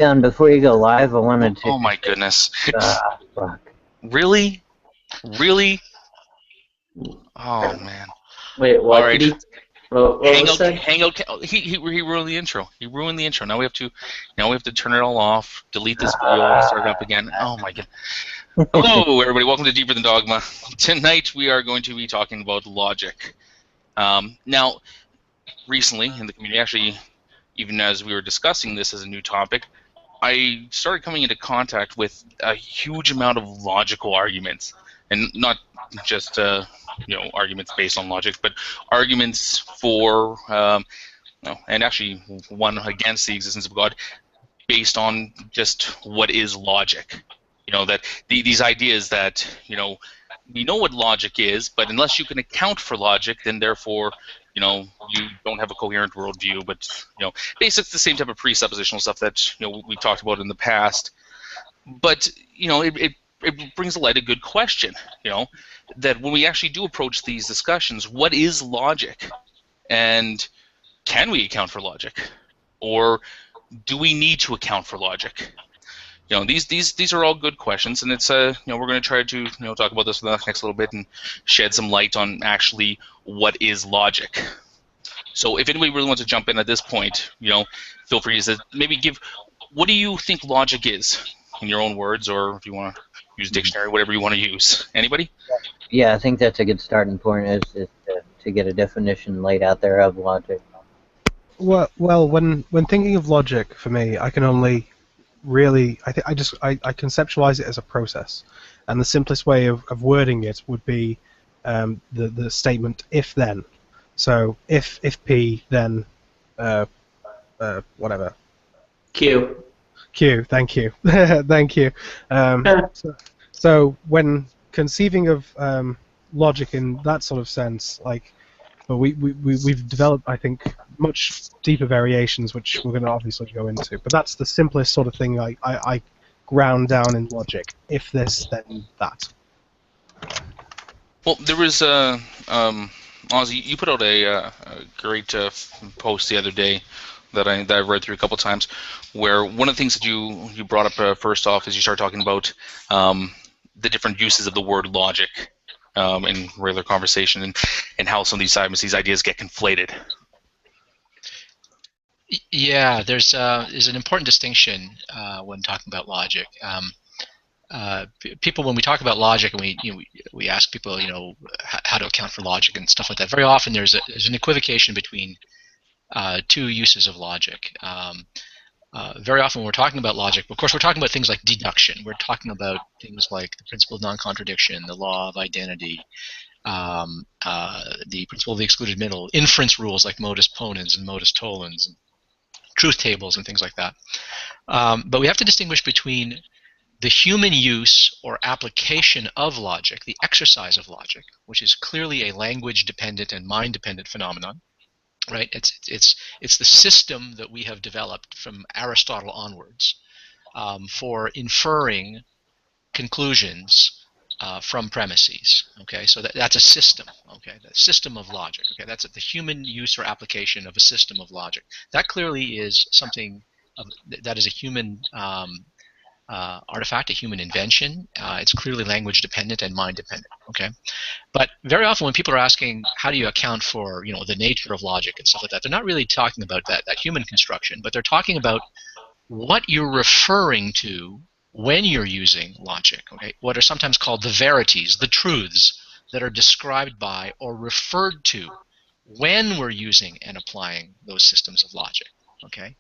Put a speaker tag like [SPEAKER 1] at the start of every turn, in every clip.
[SPEAKER 1] And before you go live, I wanted to.
[SPEAKER 2] Oh my goodness.
[SPEAKER 1] Fuck.
[SPEAKER 2] Really? Really? Oh man.
[SPEAKER 3] Wait,
[SPEAKER 2] All
[SPEAKER 3] what did
[SPEAKER 2] right.
[SPEAKER 3] he? What was said?
[SPEAKER 2] Hangout. He ruined the intro. He ruined the intro. Now we have to turn it all off, delete this video, start it up again. Oh my god. Hello, everybody. Welcome to Deeper Than Dogma. Tonight we are going to be talking about logic. Now, recently in the community, actually, even as we were discussing this as a new topic, I started coming into contact with a huge amount of logical arguments, and not just arguments based on logic, but arguments for and actually one against the existence of God, based on just what is logic. That these ideas that we know what logic is, but unless you can account for logic, then therefore you don't have a coherent worldview. But basically the same type of presuppositional stuff that we talked about in the past. But it brings to light a good question. That when we actually do approach these discussions, what is logic, and can we account for logic, or do we need to account for logic? These are all good questions, and it's we're going to try to talk about this for the next little bit and shed some light on actually what is logic. So if anybody really wants to jump in at this point, feel free to maybe give, what do you think logic is in your own words, or if you want to use dictionary, whatever you want to use. Anybody?
[SPEAKER 1] Yeah, I think that's a good starting point, is to get a definition laid out there of logic.
[SPEAKER 4] Well, when thinking of logic, for me, I can only really, I conceptualize it as a process, and the simplest way of wording it would be the statement if then. So if P, then whatever.
[SPEAKER 3] Q.
[SPEAKER 4] Q. Thank you. Thank you. So when conceiving of logic in that sort of sense, like, but we've developed, I think, much deeper variations, which we're going to obviously go into. But that's the simplest sort of thing I ground down in logic. If this, then that.
[SPEAKER 2] Well, there was Ozzy, you put out a great post the other day that I read through a couple times, where one of the things that you brought up first off is you started talking about the different uses of the word logic in regular conversation, and how some of these ideas get conflated.
[SPEAKER 5] Yeah, there's an important distinction when talking about logic. People, when we talk about logic, and we ask people, how to account for logic and stuff like that, very often there's an equivocation between two uses of logic. Very often when we're talking about logic, of course, we're talking about things like deduction. We're talking about things like the principle of non-contradiction, the law of identity, the principle of the excluded middle, inference rules like modus ponens and modus tollens, and truth tables and things like that. But we have to distinguish between the human use or application of logic, the exercise of logic, which is clearly a language-dependent and mind-dependent phenomenon. Right? It's the system that we have developed from Aristotle onwards for inferring conclusions from premises. Okay, so that's a system. Okay, the system of logic. Okay, that's the human use or application of a system of logic. That clearly is something that is a human artifact, a human invention. It's clearly language dependent and mind dependent. Okay, but very often when people are asking how do you account for the nature of logic and stuff like that, they're not really talking about that human construction, but they're talking about what you're referring to when you're using logic. Okay, what are sometimes called the verities, the truths that are described by or referred to when we're using and applying those systems of logic. Okay.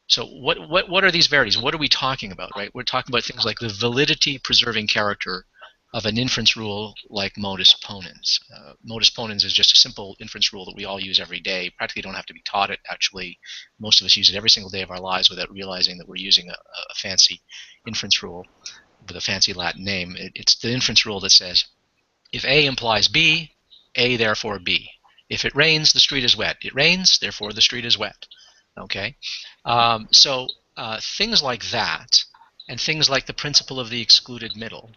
[SPEAKER 5] So what are these verities? What are we talking about, right? We're talking about things like the validity-preserving character of an inference rule like modus ponens. Modus ponens is just a simple inference rule that we all use every day. Practically don't have to be taught it, actually. Most of us use it every single day of our lives without realizing that we're using a fancy inference rule with a fancy Latin name. It's the inference rule that says, if A implies B, A therefore B. If it rains, the street is wet. It rains, therefore the street is wet. Okay, so things like that, and things like the principle of the excluded middle,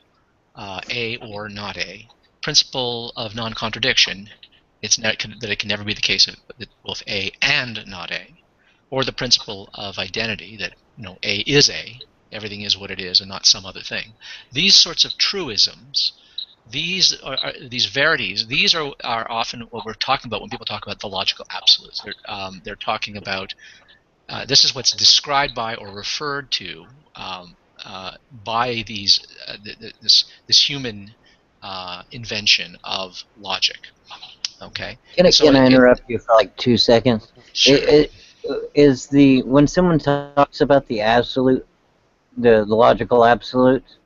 [SPEAKER 5] A or not A, principle of non-contradiction, that it can never be the case of both A and not A, or the principle of identity, that A is A, everything is what it is and not some other thing. These sorts of truisms, these verities, these are often what we're talking about when people talk about the logical absolutes. They're talking about this is what's described by or referred to by this human invention of logic. Okay.
[SPEAKER 1] Can I interrupt you for like 2 seconds?
[SPEAKER 5] Sure.
[SPEAKER 1] When someone talks about the absolute, the logical absolutes,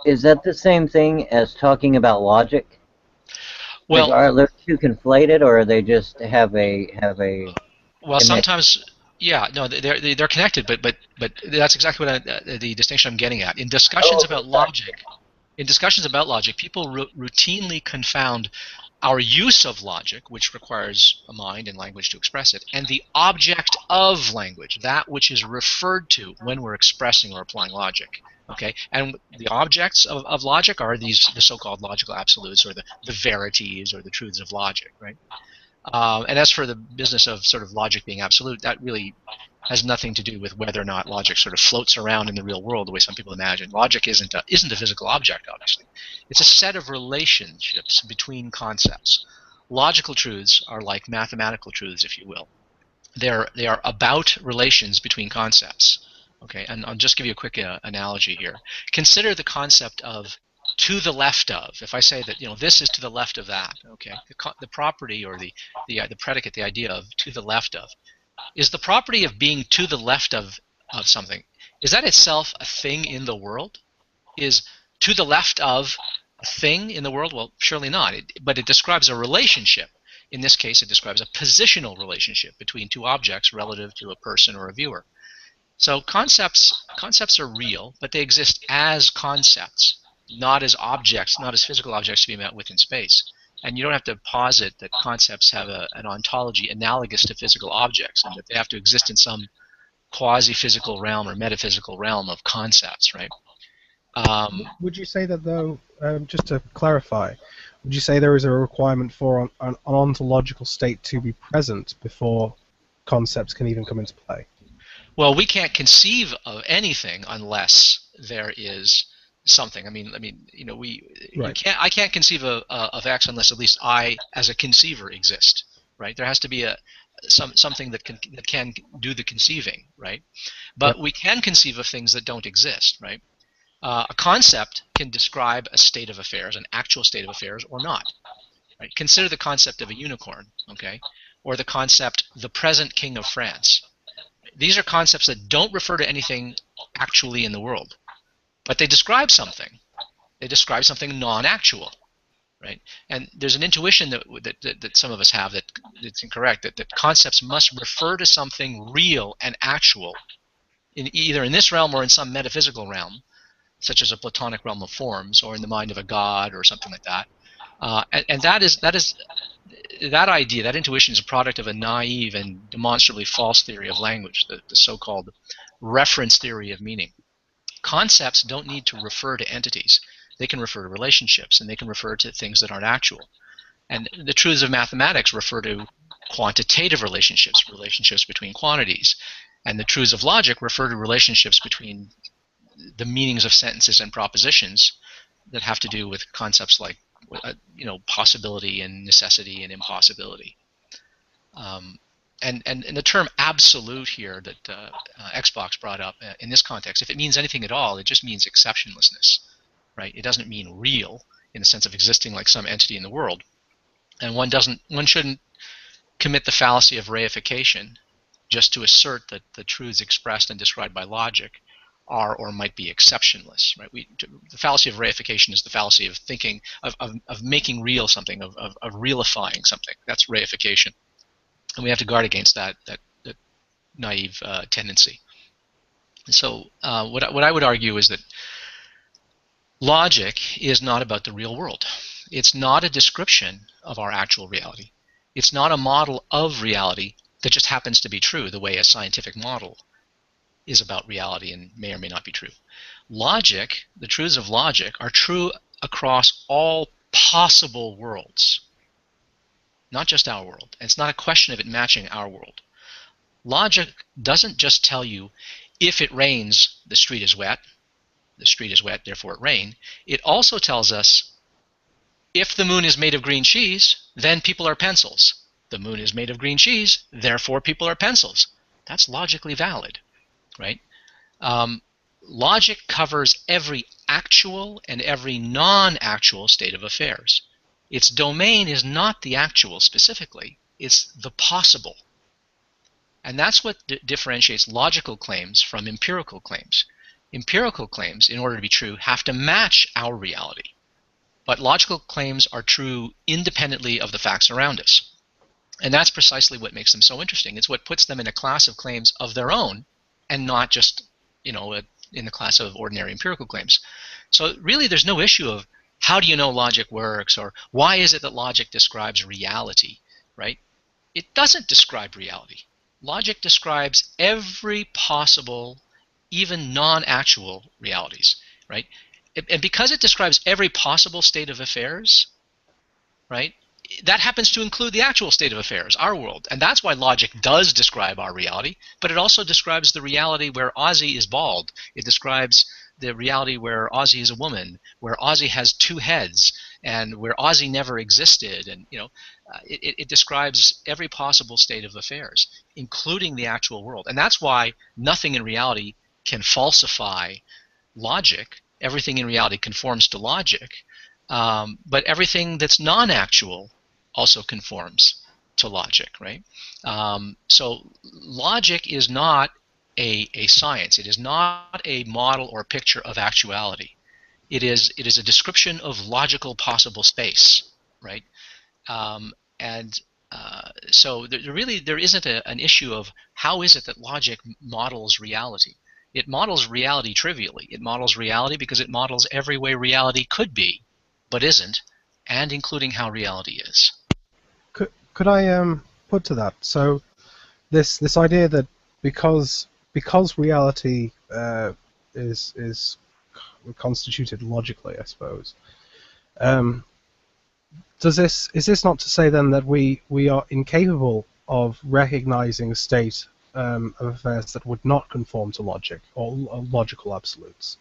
[SPEAKER 1] is that the same thing as talking about logic?
[SPEAKER 5] Well,
[SPEAKER 1] like, are they two conflated, or are they just have a
[SPEAKER 5] well,
[SPEAKER 1] connection?
[SPEAKER 5] sometimes, yeah, no, they're connected, but that's exactly what the distinction I'm getting at. In discussions about logic, people routinely confound our use of logic, which requires a mind and language to express it, and the object of language, that which is referred to when we're expressing or applying logic. Okay, and the objects of logic are the so-called logical absolutes, or the verities, or the truths of logic, right? And as for the business of sort of logic being absolute, that really has nothing to do with whether or not logic sort of floats around in the real world the way some people imagine. Logic isn't a physical object, obviously. It's a set of relationships between concepts. Logical truths are like mathematical truths, if you will. They are about relations between concepts. Okay, and I'll just give you a quick analogy here. Consider the concept of to the left of. If I say that this is to the left of that, okay, the property or the predicate, the idea of to the left of, is the property of being to the left of something, is that itself a thing in the world? Is to the left of a thing in the world? Well, surely not. But it describes a relationship. In this case, it describes a positional relationship between two objects relative to a person or a viewer. So concepts are real, but they exist as concepts, not as objects, not as physical objects to be met with in space. And you don't have to posit that concepts have an ontology analogous to physical objects, and that they have to exist in some quasi-physical realm or metaphysical realm of concepts, right?
[SPEAKER 4] Would you say that, though, just to clarify, would you say there is a requirement for an ontological state to be present before concepts can even come into play?
[SPEAKER 5] Well, we can't conceive of anything unless there is something. I mean,
[SPEAKER 4] Right.
[SPEAKER 5] I can't conceive of X unless at least I, as a conceiver, exist, right? There has to be something that can do the conceiving, right? But we can conceive of things that don't exist, right? A concept can describe a state of affairs, an actual state of affairs, or not. Right? Consider the concept of a unicorn, okay, or the concept the present king of France. These are concepts that don't refer to anything actually in the world, but they describe something. They describe something non-actual, right? And there's an intuition that some of us have that's incorrect, that concepts must refer to something real and actual, either in this realm or in some metaphysical realm, such as a Platonic realm of forms, or in the mind of a god or something like that. And that idea, that intuition, is a product of a naive and demonstrably false theory of language, the so-called reference theory of meaning. Concepts don't need to refer to entities. They can refer to relationships, and they can refer to things that aren't actual. And the truths of mathematics refer to quantitative relationships, relationships between quantities. And the truths of logic refer to relationships between the meanings of sentences and propositions that have to do with concepts like possibility and necessity and impossibility. And the term absolute here that Xbox brought up in this context, if it means anything at all, it just means exceptionlessness, right? It doesn't mean real in the sense of existing like some entity in the world. And one shouldn't commit the fallacy of reification just to assert that the truths expressed and described by logic are or might be exceptionless, right? The fallacy of reification is the fallacy of thinking of making real something, of realifying something. That's reification, and we have to guard against that naive tendency. So what I would argue is that logic is not about the real world. It's not a description of our actual reality. It's not a model of reality that just happens to be true, the way a scientific model is about reality and may or may not be true. Logic, the truths of logic, are true across all possible worlds, not just our world. And it's not a question of it matching our world. Logic doesn't just tell you if it rains, the street is wet. The street is wet, therefore it rained. It also tells us if the moon is made of green cheese, then people are pencils. The moon is made of green cheese, therefore people are pencils. That's logically valid, right? Logic covers every actual and every non-actual state of affairs. Its domain is not the actual specifically, it's the possible. And that's what differentiates logical claims from empirical claims. Empirical claims, in order to be true, have to match our reality. But logical claims are true independently of the facts around us. And that's precisely what makes them so interesting. It's what puts them in a class of claims of their own and not just, in the class of ordinary empirical claims. So really there's no issue of how do you know logic works, or why is it that logic describes reality, right? It doesn't describe reality. Logic describes every possible, even non-actual realities, right? And because it describes every possible state of affairs, right, that happens to include the actual state of affairs, our world. And that's why logic does describe our reality, but it also describes the reality where Ozzy is bald. It describes the reality where Ozzy is a woman, where Ozzy has two heads, and where Ozzy never existed. And it describes every possible state of affairs, including the actual world. And that's why nothing in reality can falsify logic. Everything in reality conforms to logic, but everything that's non-actual also conforms to logic, right? So logic is not a science. It is not a model or a picture of actuality. It is a description of logical possible space, right? So there isn't an issue of how is it that logic models reality. It models reality trivially. It models reality because it models every way reality could be, but isn't, and including how reality is.
[SPEAKER 4] Could I put to that? So this idea that because reality is constituted logically, I suppose. Is this not to say then that we are incapable of recognizing a state of affairs that would not conform to logic or logical absolutes?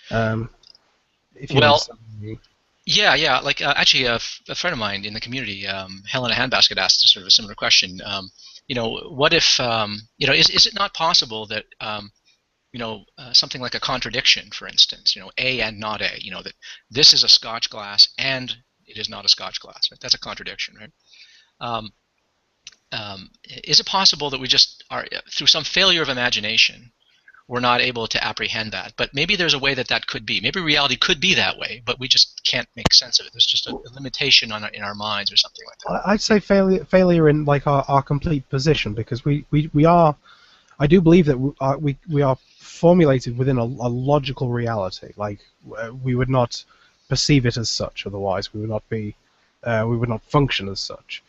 [SPEAKER 4] If you
[SPEAKER 5] Well,
[SPEAKER 4] understand me.
[SPEAKER 5] yeah. Like actually, a friend of mine in the community, Helena Handbasket, asked sort of a similar question. What if is it not possible that something like a contradiction, for instance, A and not A, that this is a Scotch glass and it is not a Scotch glass. Right? That's a contradiction, right? Is it possible that we just are, through some failure of imagination, we're not able to apprehend that? But maybe there's a way that could be. Maybe reality could be that way, but we just can't make sense of it. There's just a limitation in our minds or something like that.
[SPEAKER 4] I'd say failure in like our complete position, because we are. I do believe that we are formulated within a logical reality. Like we would not perceive it as such, otherwise we would not function as such.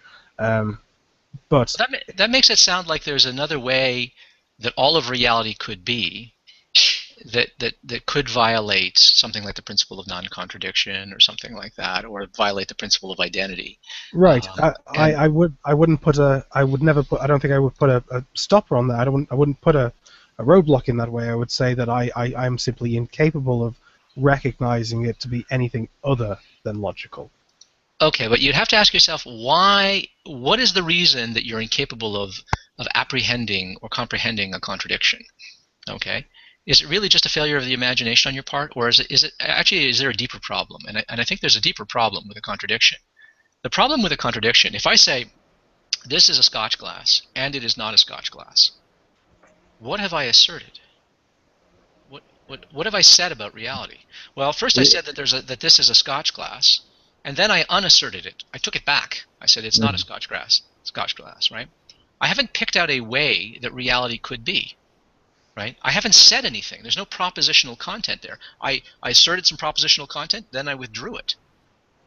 [SPEAKER 4] But
[SPEAKER 5] that makes it sound like there's another way that all of reality could be, that could violate something like the principle of non-contradiction or something like that, or violate the principle of identity.
[SPEAKER 4] Right. I don't think I would put a stopper on that. I wouldn't put a roadblock in that way. I would say that I'm simply incapable of recognizing it to be anything other than logical.
[SPEAKER 5] Okay, but you'd have to ask yourself why. What is the reason that you're incapable of apprehending or comprehending a contradiction? Okay, is it really just a failure of the imagination on your part, or is there a deeper problem? And I think there's a deeper problem with a contradiction. The problem with a contradiction, if I say this is a Scotch glass and it is not a Scotch glass, what have I asserted? What have I said about reality? Well, first I said that this is a Scotch glass. And then I unasserted it. I took it back. I said it's not a Scotch glass, right? I haven't picked out a way that reality could be, right? I haven't said anything. There's no propositional content there. I asserted some propositional content, then I withdrew it.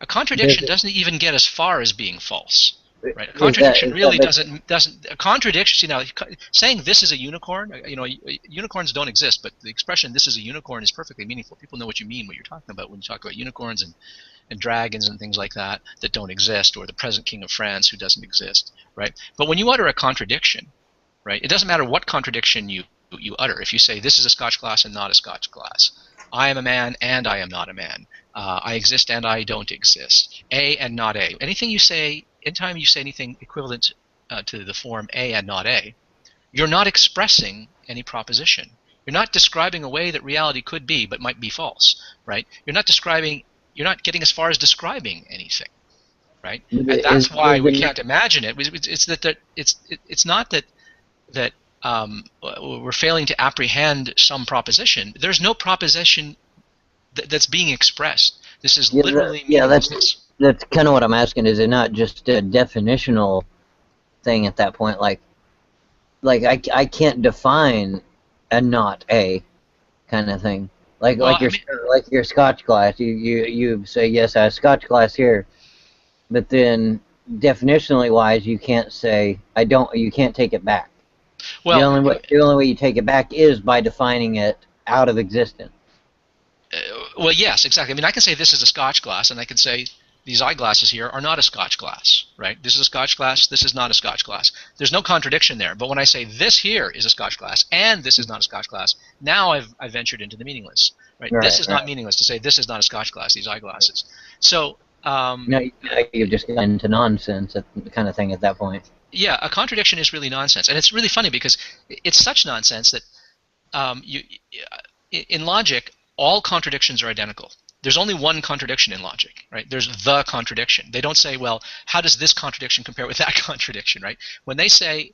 [SPEAKER 5] A contradiction doesn't even get as far as being false, right? A contradiction really doesn't. A contradiction. Saying this is a unicorn. Unicorns don't exist, but the expression "this is a unicorn" is perfectly meaningful. People know what you mean, what you're talking about when you talk about unicorns and dragons and things like that don't exist, or the present king of France who doesn't exist, right? But when you utter a contradiction, right, it doesn't matter what contradiction you you utter. If you say this is a Scotch glass and not a Scotch glass, I am a man and I am not a man, I exist and I don't exist, A and not A. Anything you say, anytime you say anything equivalent to the form A and not A, you're not expressing any proposition. You're not describing a way that reality could be but might be false, right? You're not getting as far as describing anything, right? And that's why we can't imagine it. It's not that we're failing to apprehend some proposition. There's no proposition that's being expressed. This is literally meaninglessness.
[SPEAKER 1] That's kind of what I'm asking. Is it not just a definitional thing at that point? Like I can't define a not a kind of thing. Like your Scotch glass. You say yes, I have Scotch glass here, but then definitionally wise, you can't say I don't. You can't take it back.
[SPEAKER 5] Well,
[SPEAKER 1] the only way you take it back is by defining it out of existence.
[SPEAKER 5] Well, yes, exactly. I mean, I can say this is a Scotch glass, and I can say these eyeglasses here are not a Scotch glass, right? This is a Scotch glass, this is not a Scotch glass. There's no contradiction there. But when I say this here is a Scotch glass and this is not a Scotch glass, now I've ventured into the meaningless, right? This is not meaningless to say this is not a Scotch glass, these eyeglasses. So
[SPEAKER 1] no, you've just gotten into nonsense kind of thing at that point.
[SPEAKER 5] Yeah, a contradiction is really nonsense, and it's really funny because it's such nonsense that in logic, all contradictions are identical. There's only one contradiction in logic, right? There's the contradiction. They don't say, well, how does this contradiction compare with that contradiction, right? When they say,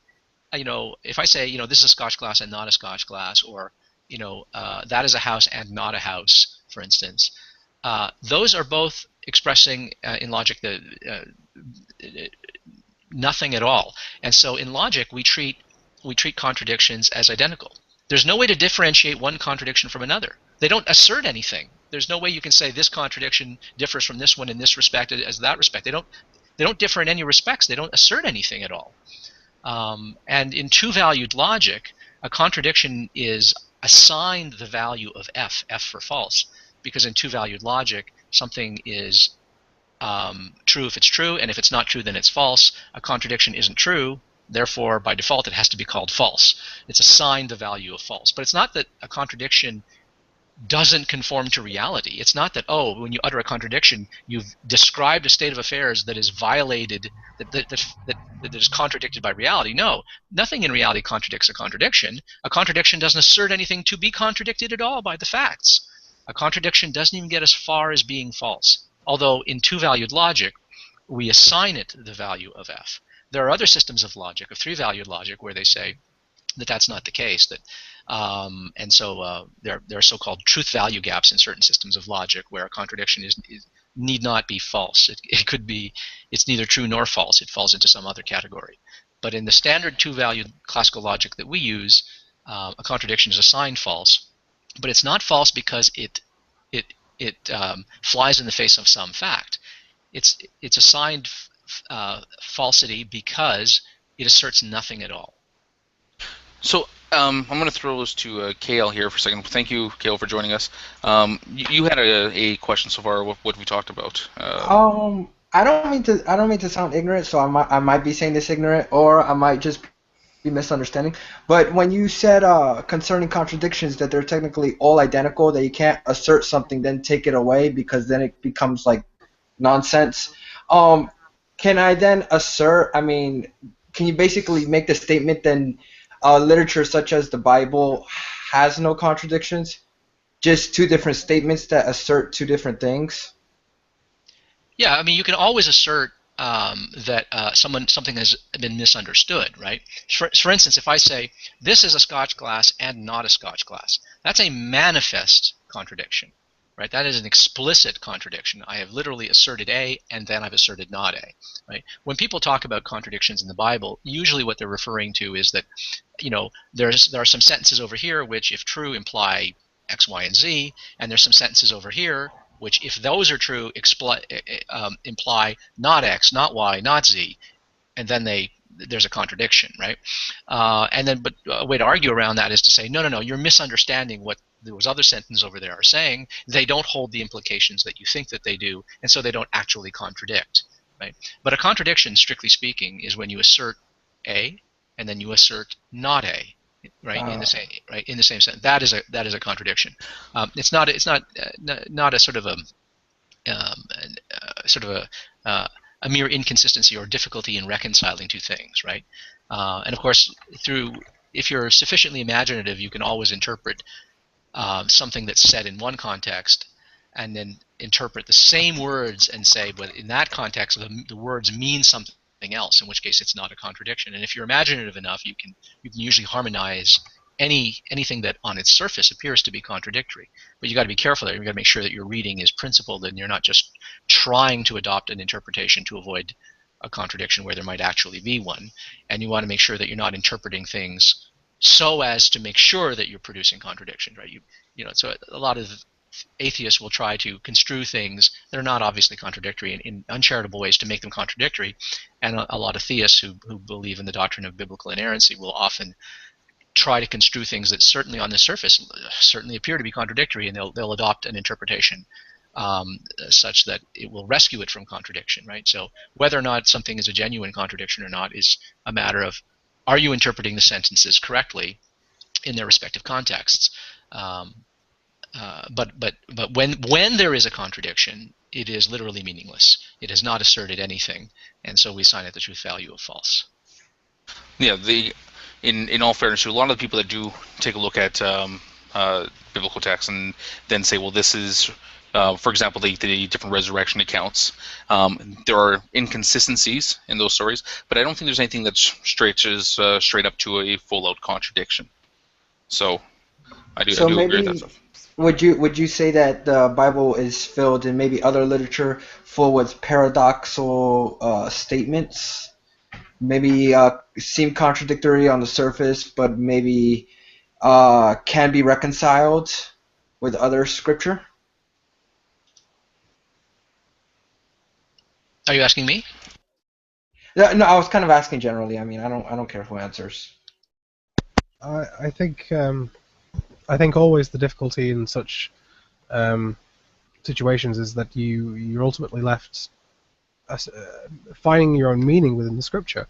[SPEAKER 5] if I say, this is a Scotch glass and not a Scotch glass, or, that is a house and not a house, for instance, those are both expressing in logic nothing at all. And so in logic, we treat contradictions as identical. There's no way to differentiate one contradiction from another. They don't assert anything. There's no way you can say this contradiction differs from this one in this respect as that respect. They don't differ in any respects. They don't assert anything at all. And in two-valued logic, a contradiction is assigned the value of f for false, because in two-valued logic, something is true if it's true, and if it's not true, then it's false. A contradiction isn't true, therefore, by default, it has to be called false. It's assigned the value of false. But it's not that a contradiction doesn't conform to reality. It's not that, when you utter a contradiction, you've described a state of affairs that is violated, that is contradicted by reality. No, nothing in reality contradicts a contradiction. A contradiction doesn't assert anything to be contradicted at all by the facts. A contradiction doesn't even get as far as being false. Although in two-valued logic, we assign it the value of f. There are other systems of logic, of three-valued logic, where they say that that's not the case. And so there are so-called truth-value gaps in certain systems of logic where a contradiction need not be false. It could be, it's neither true nor false. It falls into some other category. But in the standard two-valued classical logic that we use, a contradiction is assigned false, but it's not false because it flies in the face of some fact. It's assigned falsity because it asserts nothing at all.
[SPEAKER 2] So I'm going to throw this to Kale here for a second. Thank you, Kale, for joining us. You had a question so far. What we talked about?
[SPEAKER 6] I don't mean to sound ignorant, so I might be saying this ignorant, or I might just be misunderstanding. But when you said concerning contradictions that they're technically all identical, that you can't assert something then take it away because then it becomes like nonsense. Can I then assert? I mean, can you basically make the statement then? Literature such as the Bible has no contradictions, just two different statements that assert two different things?
[SPEAKER 5] Yeah, I mean, you can always assert that something has been misunderstood, right? For instance, if I say, this is a Scotch glass and not a Scotch glass, that's a manifest contradiction, right? That is an explicit contradiction. I have literally asserted A and then I've asserted not A, right? When people talk about contradictions in the Bible, usually what they're referring to is that, there are some sentences over here which, if true, imply X, Y, and Z, and there's some sentences over here which, if those are true, imply not X, not Y, not Z, and then there's a contradiction, right? But a way to argue around that is to say, no, you're misunderstanding what those other sentences over there are saying. They don't hold the implications that you think that they do, and so they don't actually contradict, right? But a contradiction, strictly speaking, is when you assert A and then you assert not A. right? In the same sense, that is a contradiction. It's not a sort of a mere inconsistency or difficulty in reconciling two things, right? And of course, if you're sufficiently imaginative, you can always interpret something that's said in one context, and then interpret the same words and say, but in that context, the words mean something else. In which case, it's not a contradiction. And if you're imaginative enough, you can usually harmonize anything that on its surface appears to be contradictory. But you got to be careful there. You got to make sure that your reading is principled and you're not just trying to adopt an interpretation to avoid a contradiction where there might actually be one. And you want to make sure that you're not interpreting things so as to make sure that you're producing contradiction, right? So a lot of atheists will try to construe things that are not obviously contradictory in uncharitable ways to make them contradictory, and a lot of theists who believe in the doctrine of biblical inerrancy will often try to construe things that certainly on the surface certainly appear to be contradictory, and they'll adopt an interpretation such that it will rescue it from contradiction, right? So whether or not something is a genuine contradiction or not is a matter of, are you interpreting the sentences correctly in their respective contexts? But when there is a contradiction, it is literally meaningless. It has not asserted anything, and so we assign it the truth value of false.
[SPEAKER 2] Yeah, in all fairness, a lot of the people that do take a look at biblical texts and then say, well, this is, for example, the different resurrection accounts. There are inconsistencies in those stories, but I don't think there's anything that stretches straight up to a full-out contradiction. So I do agree with that stuff.
[SPEAKER 6] Would you say that the Bible is filled in maybe other literature full with paradoxical statements? Maybe seem contradictory on the surface, but maybe can be reconciled with other scripture?
[SPEAKER 5] Are you asking me?
[SPEAKER 6] No, I was kind of asking generally. I mean, I don't care who answers.
[SPEAKER 4] I think always the difficulty in such situations is that you're ultimately left finding your own meaning within the scripture.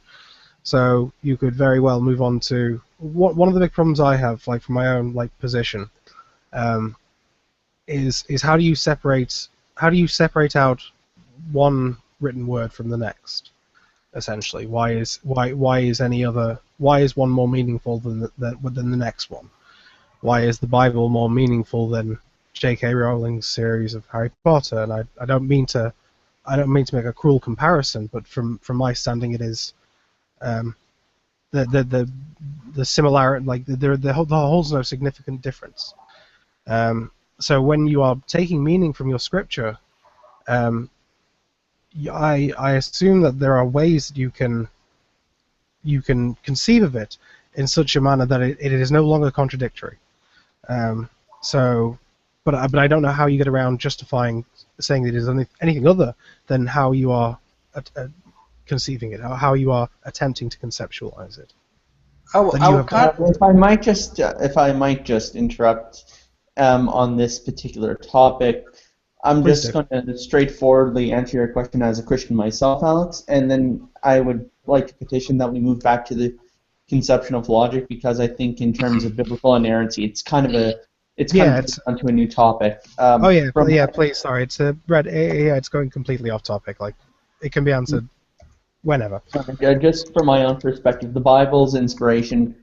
[SPEAKER 4] So you could very well move on to one of the big problems I have, like from my own position, is how do you separate out one written word from the next? Essentially, why is one more meaningful than the next one? Why is the Bible more meaningful than J.K. Rowling's series of Harry Potter? And I don't mean to make a cruel comparison, but from my standing, it is the similarity, there holds no significant difference. So when you are taking meaning from your scripture, I assume that there are ways that you can conceive of it in such a manner that it is no longer contradictory. But I don't know how you get around justifying saying that it is anything other than how you are conceiving it, how you are attempting to conceptualize it.
[SPEAKER 7] If I might just interrupt on this particular topic, I'm
[SPEAKER 4] Please
[SPEAKER 7] just going to straightforwardly answer your question as a Christian myself, Alex, and then I would like to petition that we move back to the conception of logic, because I think in terms of biblical inerrancy, it's onto a new topic.
[SPEAKER 4] Please, sorry, it's going completely off topic. It can be answered whenever.
[SPEAKER 7] Just from my own perspective, the Bible's inspiration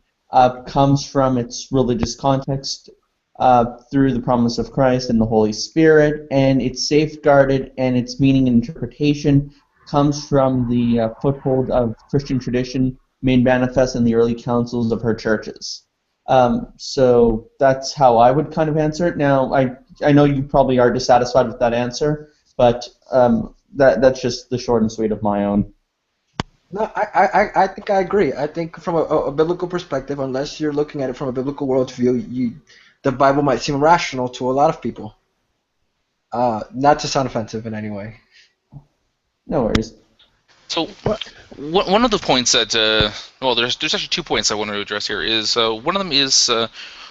[SPEAKER 7] comes from its religious context through the promise of Christ and the Holy Spirit, and it's safeguarded, and its meaning and interpretation comes from the foothold of Christian tradition made manifest in the early councils of her churches. So that's how I would kind of answer it. Now, I know you probably are dissatisfied with that answer, but that's just the short and sweet of my own.
[SPEAKER 6] No, I think I agree. I think from a biblical perspective, unless you're looking at it from a biblical worldview, the Bible might seem rational to a lot of people. Not to sound offensive in any way.
[SPEAKER 7] No worries.
[SPEAKER 2] So one of the points that there's actually 2 points I want to address here. Is one of them is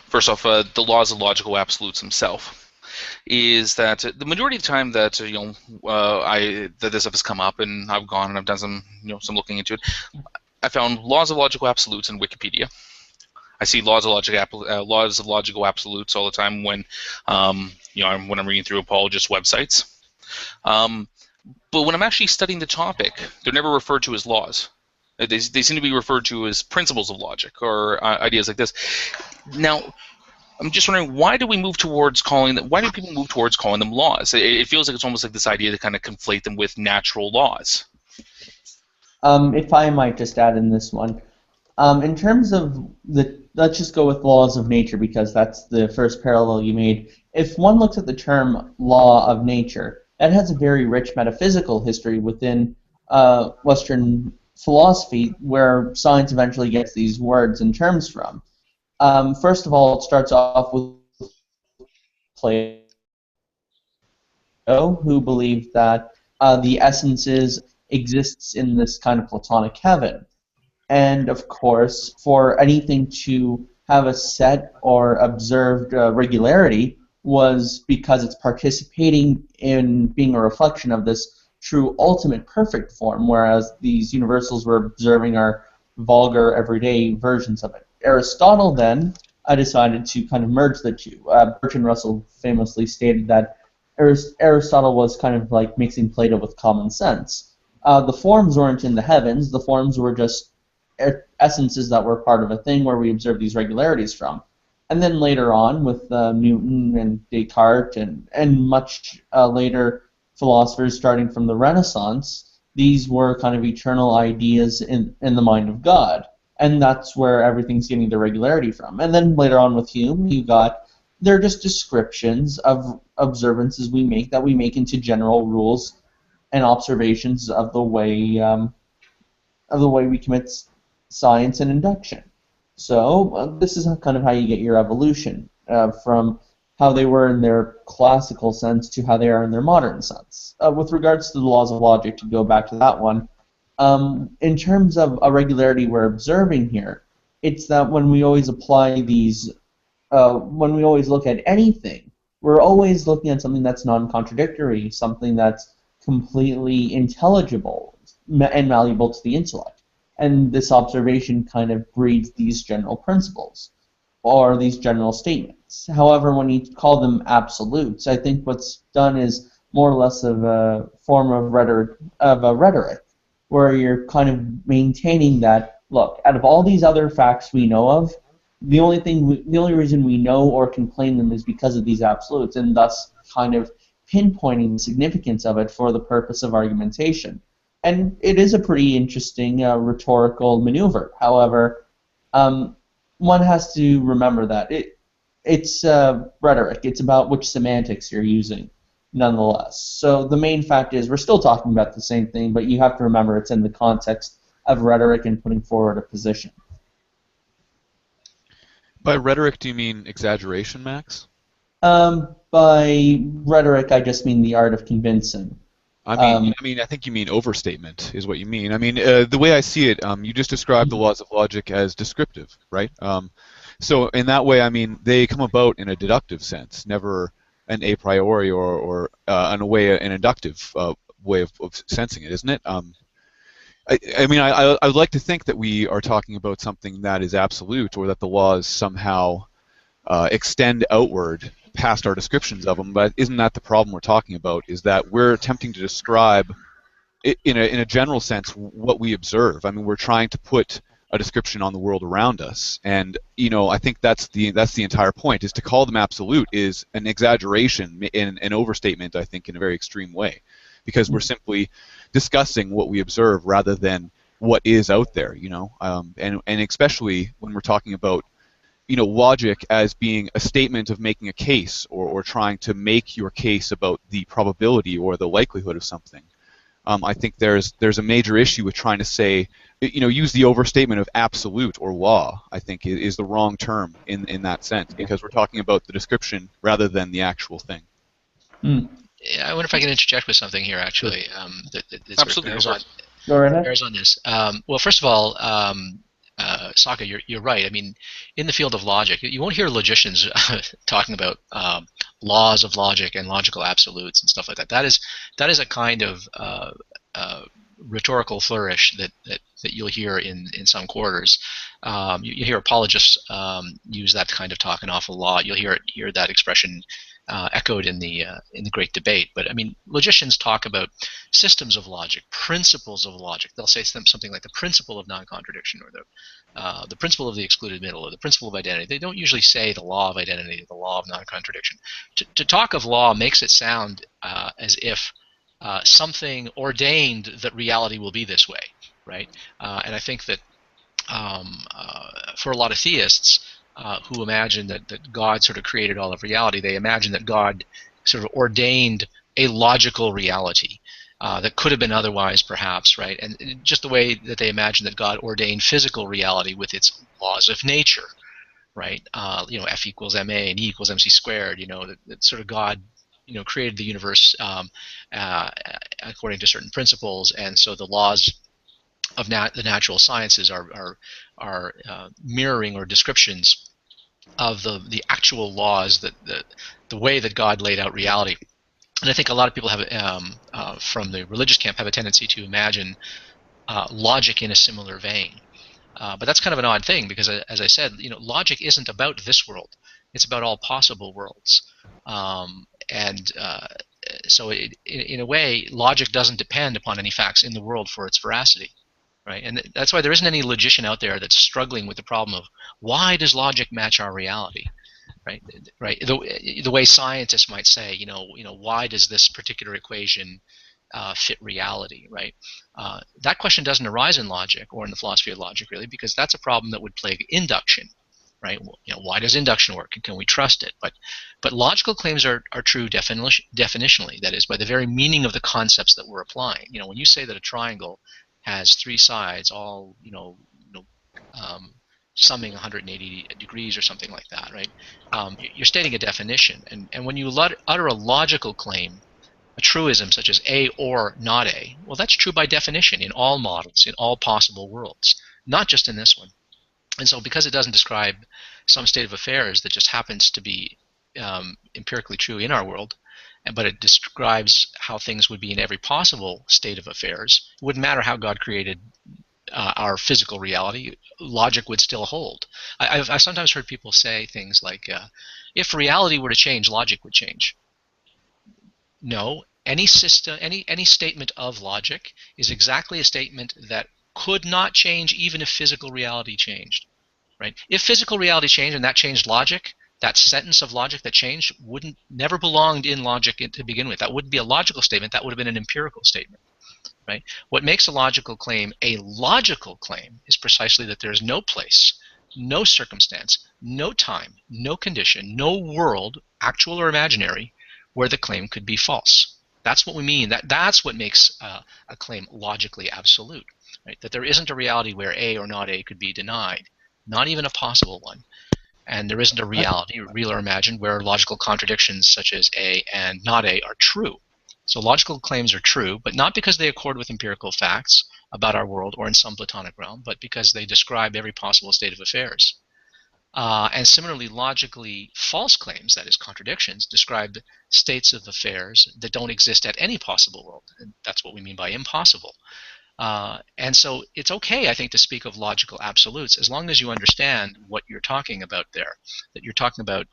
[SPEAKER 2] first off the laws of logical absolutes himself. Is that the majority of the time that that this stuff has come up, and I've gone and I've done some looking into it, I found laws of logical absolutes in Wikipedia. I see laws of logical absolutes all the time when when I'm reading through apologist websites. But when I'm actually studying the topic, they're never referred to as laws. They seem to be referred to as principles of logic or ideas like this. Now, I'm just wondering, why do people move towards calling them laws? It feels like it's almost like this idea to kind of conflate them with natural laws.
[SPEAKER 7] If I might just add in this one, in terms of let's just go with laws of nature because that's the first parallel you made. If one looks at the term law of nature, that has a very rich metaphysical history within Western philosophy, where science eventually gets these words and terms from. First of all, it starts off with Plato, who believed that the essences exists in this kind of Platonic heaven. And of course, for anything to have a set or observed regularity was because it's participating in being a reflection of this true ultimate perfect form, whereas these universals we're observing are vulgar, everyday versions of it. Aristotle then decided to kind of merge the two. Bertrand Russell famously stated that Aristotle was kind of like mixing Plato with common sense. The forms weren't in the heavens, the forms were just essences that were part of a thing where we observe these regularities from. And then later on with Newton and Descartes and much later philosophers starting from the Renaissance, these were kind of eternal ideas in the mind of God. And that's where everything's getting the regularity from. And then later on with Hume, they're just descriptions of observances we make into general rules and observations of the way we commit science and induction. So this is kind of how you get your evolution from how they were in their classical sense to how they are in their modern sense. With regards to the laws of logic, to go back to that one, in terms of a regularity we're observing here, it's that when we always apply these, when we always look at anything, we're always looking at something that's non-contradictory, something that's completely intelligible and malleable to the intellect. And this observation kind of breeds these general principles or these general statements. However, when you call them absolutes, I think what's done is more or less of a form of rhetoric, where you're kind of maintaining that, look, out of all these other facts we know of, the only reason we know or can claim them is because of these absolutes, and thus kind of pinpointing the significance of it for the purpose of argumentation. And it is a pretty interesting rhetorical maneuver. However, one has to remember that it's rhetoric. It's about which semantics you're using, nonetheless. So the main fact is we're still talking about the same thing, but you have to remember it's in the context of rhetoric and putting forward a position.
[SPEAKER 8] By rhetoric, do you mean exaggeration, Max?
[SPEAKER 7] By rhetoric, I just mean the art of convincing.
[SPEAKER 8] I think you mean overstatement is what you mean. I mean, the way I see it, you just described the laws of logic as descriptive, right? So in that way, I mean, they come about in a deductive sense, never an a priori or in a way an inductive way of sensing it, isn't it? I would like to think that we are talking about something that is absolute, or that the laws somehow extend outward past our descriptions of them, but isn't that the problem we're talking about? Is that we're attempting to describe, in a general sense, what we observe. I mean, we're trying to put a description on the world around us, and I think that's the entire point. Is to call them absolute is an exaggeration, an overstatement. I think in a very extreme way, because we're simply discussing what we observe rather than what is out there. And especially when we're talking about logic as being a statement of making a case or trying to make your case about the probability or the likelihood of something. I think there's a major issue with trying to say, use the overstatement of absolute or law, I think is the wrong term in that sense, because we're talking about the description rather than the actual thing.
[SPEAKER 5] Yeah, I wonder if I can interject with something here, actually. That
[SPEAKER 2] Absolutely.
[SPEAKER 5] bears on this. Well, first of all, Saka, you're right. I mean, in the field of logic, you won't hear logicians talking about laws of logic and logical absolutes and stuff like that. That is a kind of rhetorical flourish that you'll hear in some quarters. You hear apologists use that kind of talk an awful lot. You'll hear that expression echoed in the great debate. But I mean, logicians talk about systems of logic, principles of logic. They'll say something like the principle of non-contradiction, or the principle of the excluded middle, or the principle of identity. They don't usually say the law of identity, the law of non-contradiction. To talk of law makes it sound as if something ordained that reality will be this way, right? And I think that for a lot of theists who imagine that God sort of created all of reality, they imagine that God sort of ordained a logical reality that could have been otherwise, perhaps, right? And just the way that they imagine that God ordained physical reality with its laws of nature, right? F equals ma and E equals mc squared. That sort of God, created the universe according to certain principles, and so the laws of the natural sciences are mirroring or descriptions of the actual laws, that the way that God laid out reality. And I think a lot of people have, from the religious camp, have a tendency to imagine logic in a similar vein. But that's kind of an odd thing, because, as I said, logic isn't about this world; it's about all possible worlds. So, in a way, logic doesn't depend upon any facts in the world for its veracity, right? And that's why there isn't any logician out there that's struggling with the problem of why does logic match our reality, right? Right. The way scientists might say, why does this particular equation fit reality, right? That question doesn't arise in logic or in the philosophy of logic, really, because that's a problem that would plague induction, right? Why does induction work, and can we trust it? But logical claims are true definitionally. That is, by the very meaning of the concepts that we're applying. When you say that a triangle has three sides, all summing 180 degrees or something like that, right? You're stating a definition, and when you utter a logical claim, a truism such as A or not A, well, that's true by definition in all models, in all possible worlds, not just in this one. And so because it doesn't describe some state of affairs that just happens to be empirically true in our world, but it describes how things would be in every possible state of affairs, it wouldn't matter how God created our physical reality, logic would still hold. I've sometimes heard people say things like, if reality were to change, logic would change. No, any system, any statement of logic is exactly a statement that could not change even if physical reality changed, right? If physical reality changed and that changed logic, that sentence of logic that changed never belonged in logic to begin with. That wouldn't be a logical statement. That would have been an empirical statement, right? What makes a logical claim a logical claim is precisely that there is no place, no circumstance, no time, no condition, no world, actual or imaginary, where the claim could be false. That's what we mean. That's what makes a claim logically absolute, right? That there isn't a reality where A or not A could be denied, not even a possible one. And there isn't a reality, real or imagined, where logical contradictions such as A and not A are true. So logical claims are true, but not because they accord with empirical facts about our world or in some Platonic realm, but because they describe every possible state of affairs. And similarly, logically false claims, that is contradictions, describe states of affairs that don't exist at any possible world. And that's what we mean by impossible. And so it's okay, I think, to speak of logical absolutes as long as you understand what you're talking about there, that you're talking about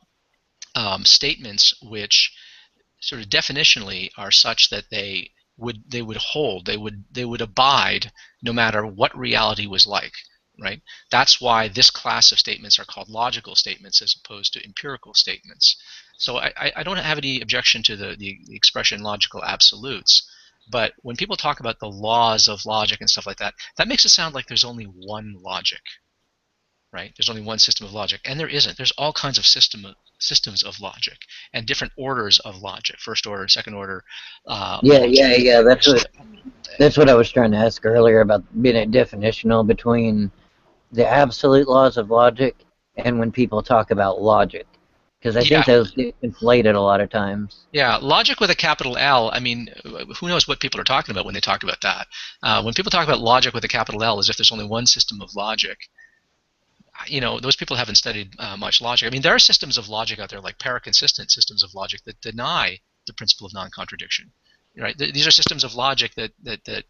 [SPEAKER 5] statements which sort of definitionally are such that they would hold, they would abide no matter what reality was like. Right? That's why this class of statements are called logical statements as opposed to empirical statements. So I don't have any objection to the expression logical absolutes, but when people talk about the laws of logic and stuff like that, that makes it sound like there's only one logic, right? There's only one system of logic, and there isn't. There's all kinds of systems of logic and different orders of logic, first order, second order.
[SPEAKER 1] Yeah. That's what I was trying to ask earlier about being definitional between the absolute laws of logic and when people talk about logic, because I think those get conflated a lot of times.
[SPEAKER 5] Yeah, logic with a capital L, I mean, who knows what people are talking about when they talk about that. When people talk about logic with a capital L as if there's only one system of logic, those people haven't studied much logic. I mean, there are systems of logic out there, like paraconsistent systems of logic, that deny the principle of non-contradiction. right? These are systems of logic that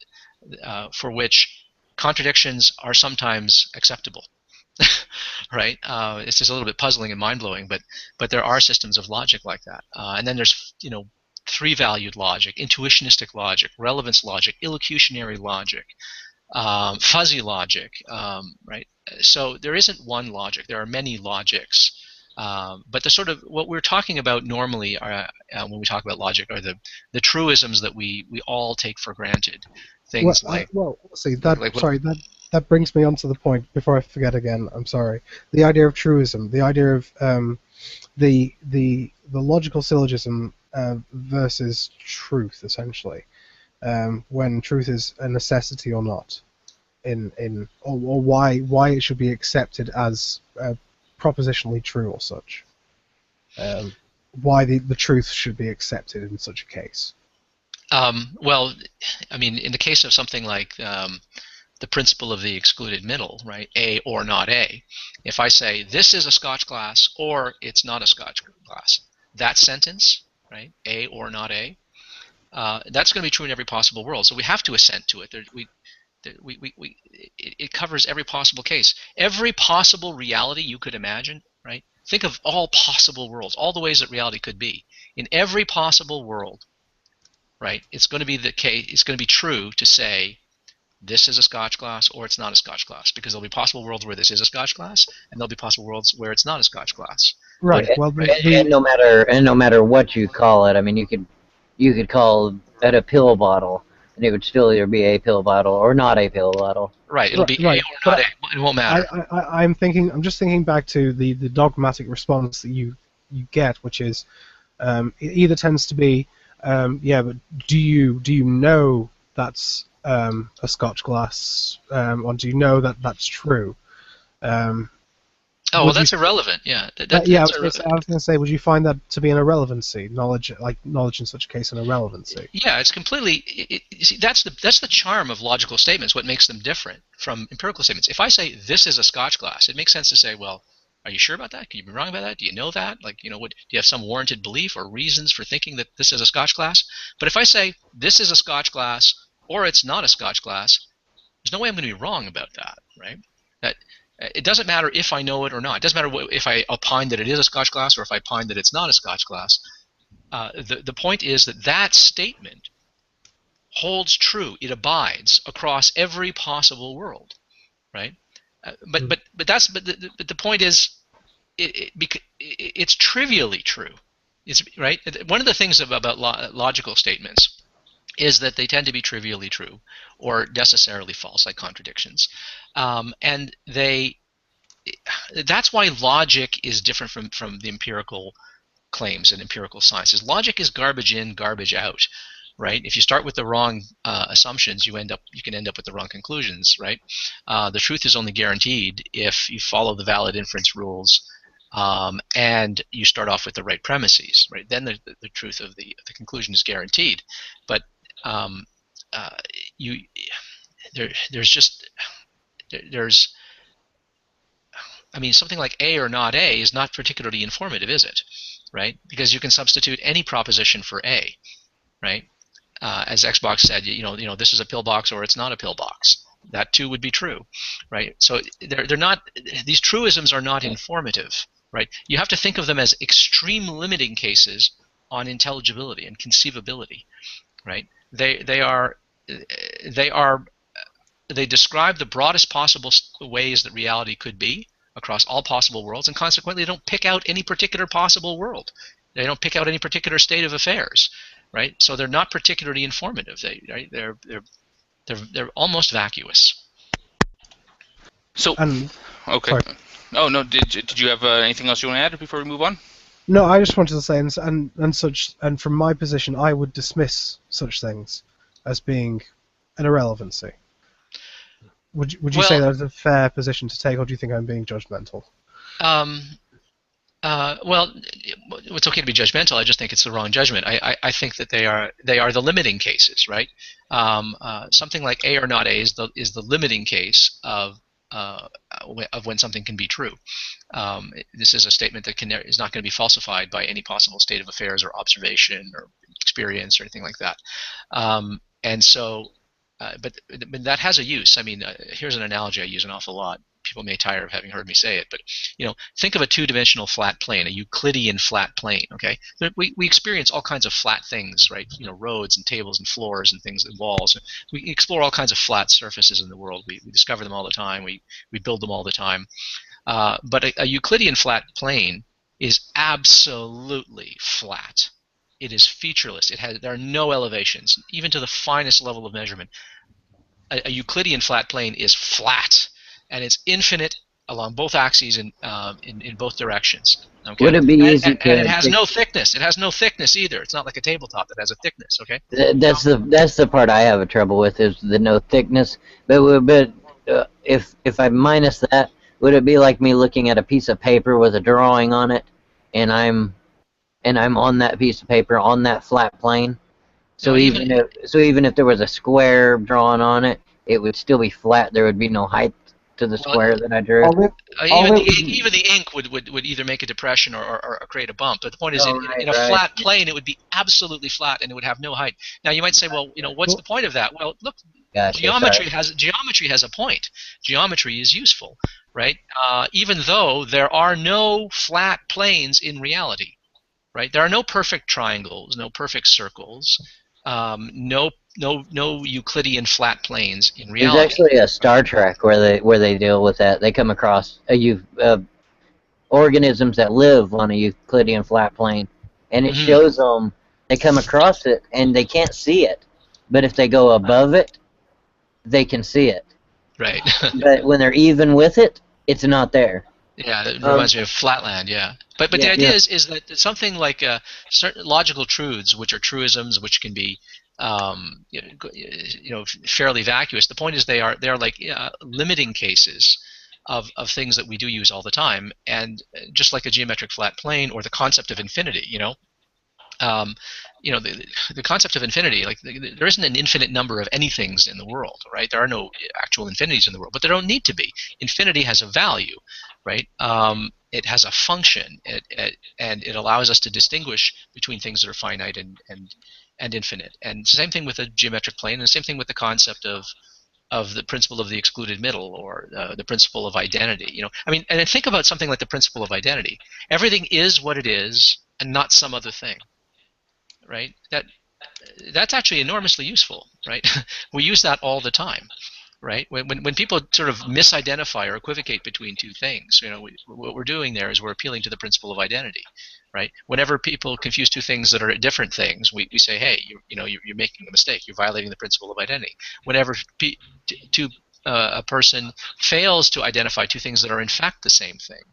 [SPEAKER 5] for which contradictions are sometimes acceptable. Right? It's just a little bit puzzling and mind-blowing, but there are systems of logic like that. And then there's, three-valued logic, intuitionistic logic, relevance logic, illocutionary logic, fuzzy logic, right? So there isn't one logic. There are many logics. But the sort of what we're talking about normally when we talk about logic are the truisms that we all take for granted. Things
[SPEAKER 4] See that. Sorry, that brings me on to the point. Before I forget again, I'm sorry. The idea of truism, the idea of the logical syllogism versus truth, essentially, when truth is a necessity or not, or why it should be accepted as propositionally true or such. Why the truth should be accepted in such a case.
[SPEAKER 5] Well, I mean, in the case of something like the principle of the excluded middle, right? A or not A. If I say this is a Scotch glass or it's not a Scotch glass, that sentence, right? A or not A, that's going to be true in every possible world. So we have to assent to it. It covers every possible case, every possible reality you could imagine, right? Think of all possible worlds, all the ways that reality could be. In every possible world, right? It's going to be the case. It's going to be true to say this is a Scotch glass or it's not a Scotch glass, because there'll be possible worlds where this is a Scotch glass, and there'll be possible worlds where it's not a Scotch glass.
[SPEAKER 4] Right.
[SPEAKER 1] And no matter what you call it, I mean, you could call it a pill bottle, and it would still either be a pill bottle or not a pill bottle.
[SPEAKER 5] Right. It'll be A or not A. It won't matter.
[SPEAKER 4] I'm just thinking back to the dogmatic response that you get, which is it either tends to be but do you know that's a Scotch glass, or do you know that that's true?
[SPEAKER 5] Well, that's irrelevant. Yeah.
[SPEAKER 4] I was going to say, would you find that to be an irrelevancy? Knowledge in such a case an irrelevancy?
[SPEAKER 5] Yeah, it's completely. You see, that's the charm of logical statements. What makes them different from empirical statements? If I say this is a Scotch glass, it makes sense to say, well, are you sure about that? Can you be wrong about that? Do you know that? Do you have some warranted belief or reasons for thinking that this is a Scotch glass? But if I say this is a Scotch glass or it's not a Scotch glass, there's no way I'm going to be wrong about that, right? That it doesn't matter if I know it or not. It doesn't matter if I opine that it is a Scotch glass or if I opine that it's not a Scotch glass. The point is that statement holds true. It abides across every possible world, right? But the point is, it's trivially true. It's right. One of the things about logical statements is that they tend to be trivially true or necessarily false, like contradictions, and that's why logic is different from the empirical claims and empirical sciences. Logic is garbage in, garbage out. Right? If you start with the wrong assumptions, you can end up with the wrong conclusions. Right? The truth is only guaranteed if you follow the valid inference rules, and you start off with the right premises. Right? Then the truth of the conclusion is guaranteed. But I mean, something like A or not A is not particularly informative, is it? Right? Because you can substitute any proposition for A. Right? As Xbox said, this is a pillbox or it's not a pillbox. That too would be true, right? So they're not. These truisms are not informative, right? You have to think of them as extreme limiting cases on intelligibility and conceivability, right? They describe the broadest possible ways that reality could be across all possible worlds, and consequently, they don't pick out any particular possible world. They don't pick out any particular state of affairs. Right, so they're not particularly informative. They're almost vacuous.
[SPEAKER 2] So, okay.
[SPEAKER 4] Sorry.
[SPEAKER 2] Oh no, did you have anything else you want to add before we move on?
[SPEAKER 4] No, I just wanted to say, and from my position, I would dismiss such things as being an irrelevancy. Would you say that is a fair position to take, or do you think I'm being judgmental?
[SPEAKER 5] Well, it's okay to be judgmental. I just think it's the wrong judgment. I think that they are the limiting cases, right? Something like A or not A is the limiting case of when something can be true. This is a statement that is not going to be falsified by any possible state of affairs or observation or experience or anything like that. And so, but that has a use. I mean, here's an analogy I use an awful lot. People may tire of having heard me say it, but think of a two-dimensional flat plane, a Euclidean flat plane. Okay, we experience all kinds of flat things, right? Roads and tables and floors and things and walls. We explore all kinds of flat surfaces in the world. We discover them all the time. We build them all the time. But a Euclidean flat plane is absolutely flat. It is featureless. There are no elevations, even to the finest level of measurement. A Euclidean flat plane is flat, and it's infinite along both axes in both directions. Okay?
[SPEAKER 1] Would it be easy
[SPEAKER 5] and it has no thickness. It has no thickness either. It's not like a tabletop that has a thickness. Okay.
[SPEAKER 1] That's the part I have a trouble with, is the no thickness. But if I minus that, would it be like me looking at a piece of paper with a drawing on it, and I'm on that piece of paper on that flat plane? So
[SPEAKER 5] No,
[SPEAKER 1] even if there was a square drawn on it, it would still be flat. There would be no height to the square that I drew.
[SPEAKER 5] Even the ink would either make a depression or create a bump. But the point is, in a flat plane, it would be absolutely flat and it would have no height. Now you might say, well, what's the point of that? Well, look, geometry has a point. Geometry is useful, right? Even though there are no flat planes in reality, right? There are no perfect triangles, no perfect circles, no Euclidean flat planes in reality.
[SPEAKER 1] There's actually a Star Trek where they deal with that. They come across organisms that live on a Euclidean flat plane, and it shows them they come across it and they can't see it, but if they go above it, they can see it.
[SPEAKER 5] Right.
[SPEAKER 1] But when they're even with it, it's not there.
[SPEAKER 5] Yeah, that reminds me of Flatland. Yeah, but the idea is that something like certain logical truths, which are truisms, which can be fairly vacuous. The point is they are like limiting cases of things that we do use all the time, and just like a geometric flat plane or the concept of infinity, the concept of infinity, like there isn't an infinite number of anythings in the world, right? There are no actual infinities in the world, but there don't need to be. Infinity has a value, right? It has a function, and it allows us to distinguish between things that are finite and infinite. And it's the same thing with a geometric plane, and the same thing with the concept of the principle of the excluded middle, or the principle of identity. And then think about something like the principle of identity. Everything is what it is, and not some other thing. Right? That's actually enormously useful, right? We use that all the time, right? When people sort of misidentify or equivocate between two things, what we're doing there is we're appealing to the principle of identity, right? Whenever people confuse two things that are different things, we say, hey, you're making a mistake. You're violating the principle of identity. Whenever a person fails to identify two things that are in fact the same thing,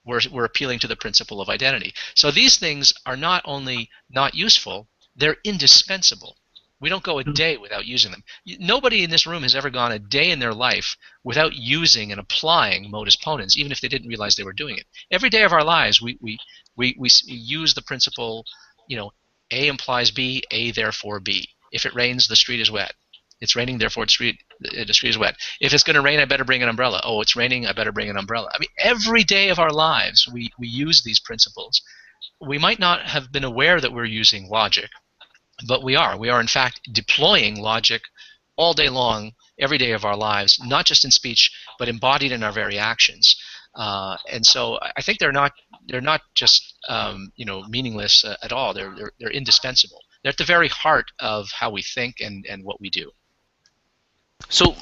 [SPEAKER 5] we're appealing to the principle of identity. So these things are not only not useful, they're indispensable. We don't go a day without using them. Nobody in this room has ever gone a day in their life without using and applying modus ponens, even if they didn't realize they were doing it. Every day of our lives, we use the principle, A implies B, A therefore B. If it rains, the street is wet. It's raining, therefore the street is wet. If it's going to rain, I better bring an umbrella. Oh, it's raining, I better bring an umbrella. I mean, every day of our lives, we use these principles. We might not have been aware that we're using logic, but we are. We are, in fact, deploying logic all day long, every day of our lives, not just in speech, but embodied in our very actions. And so I think they're not just meaningless at all. They're indispensable. They're at the very heart of how we think and what we do.
[SPEAKER 2] So,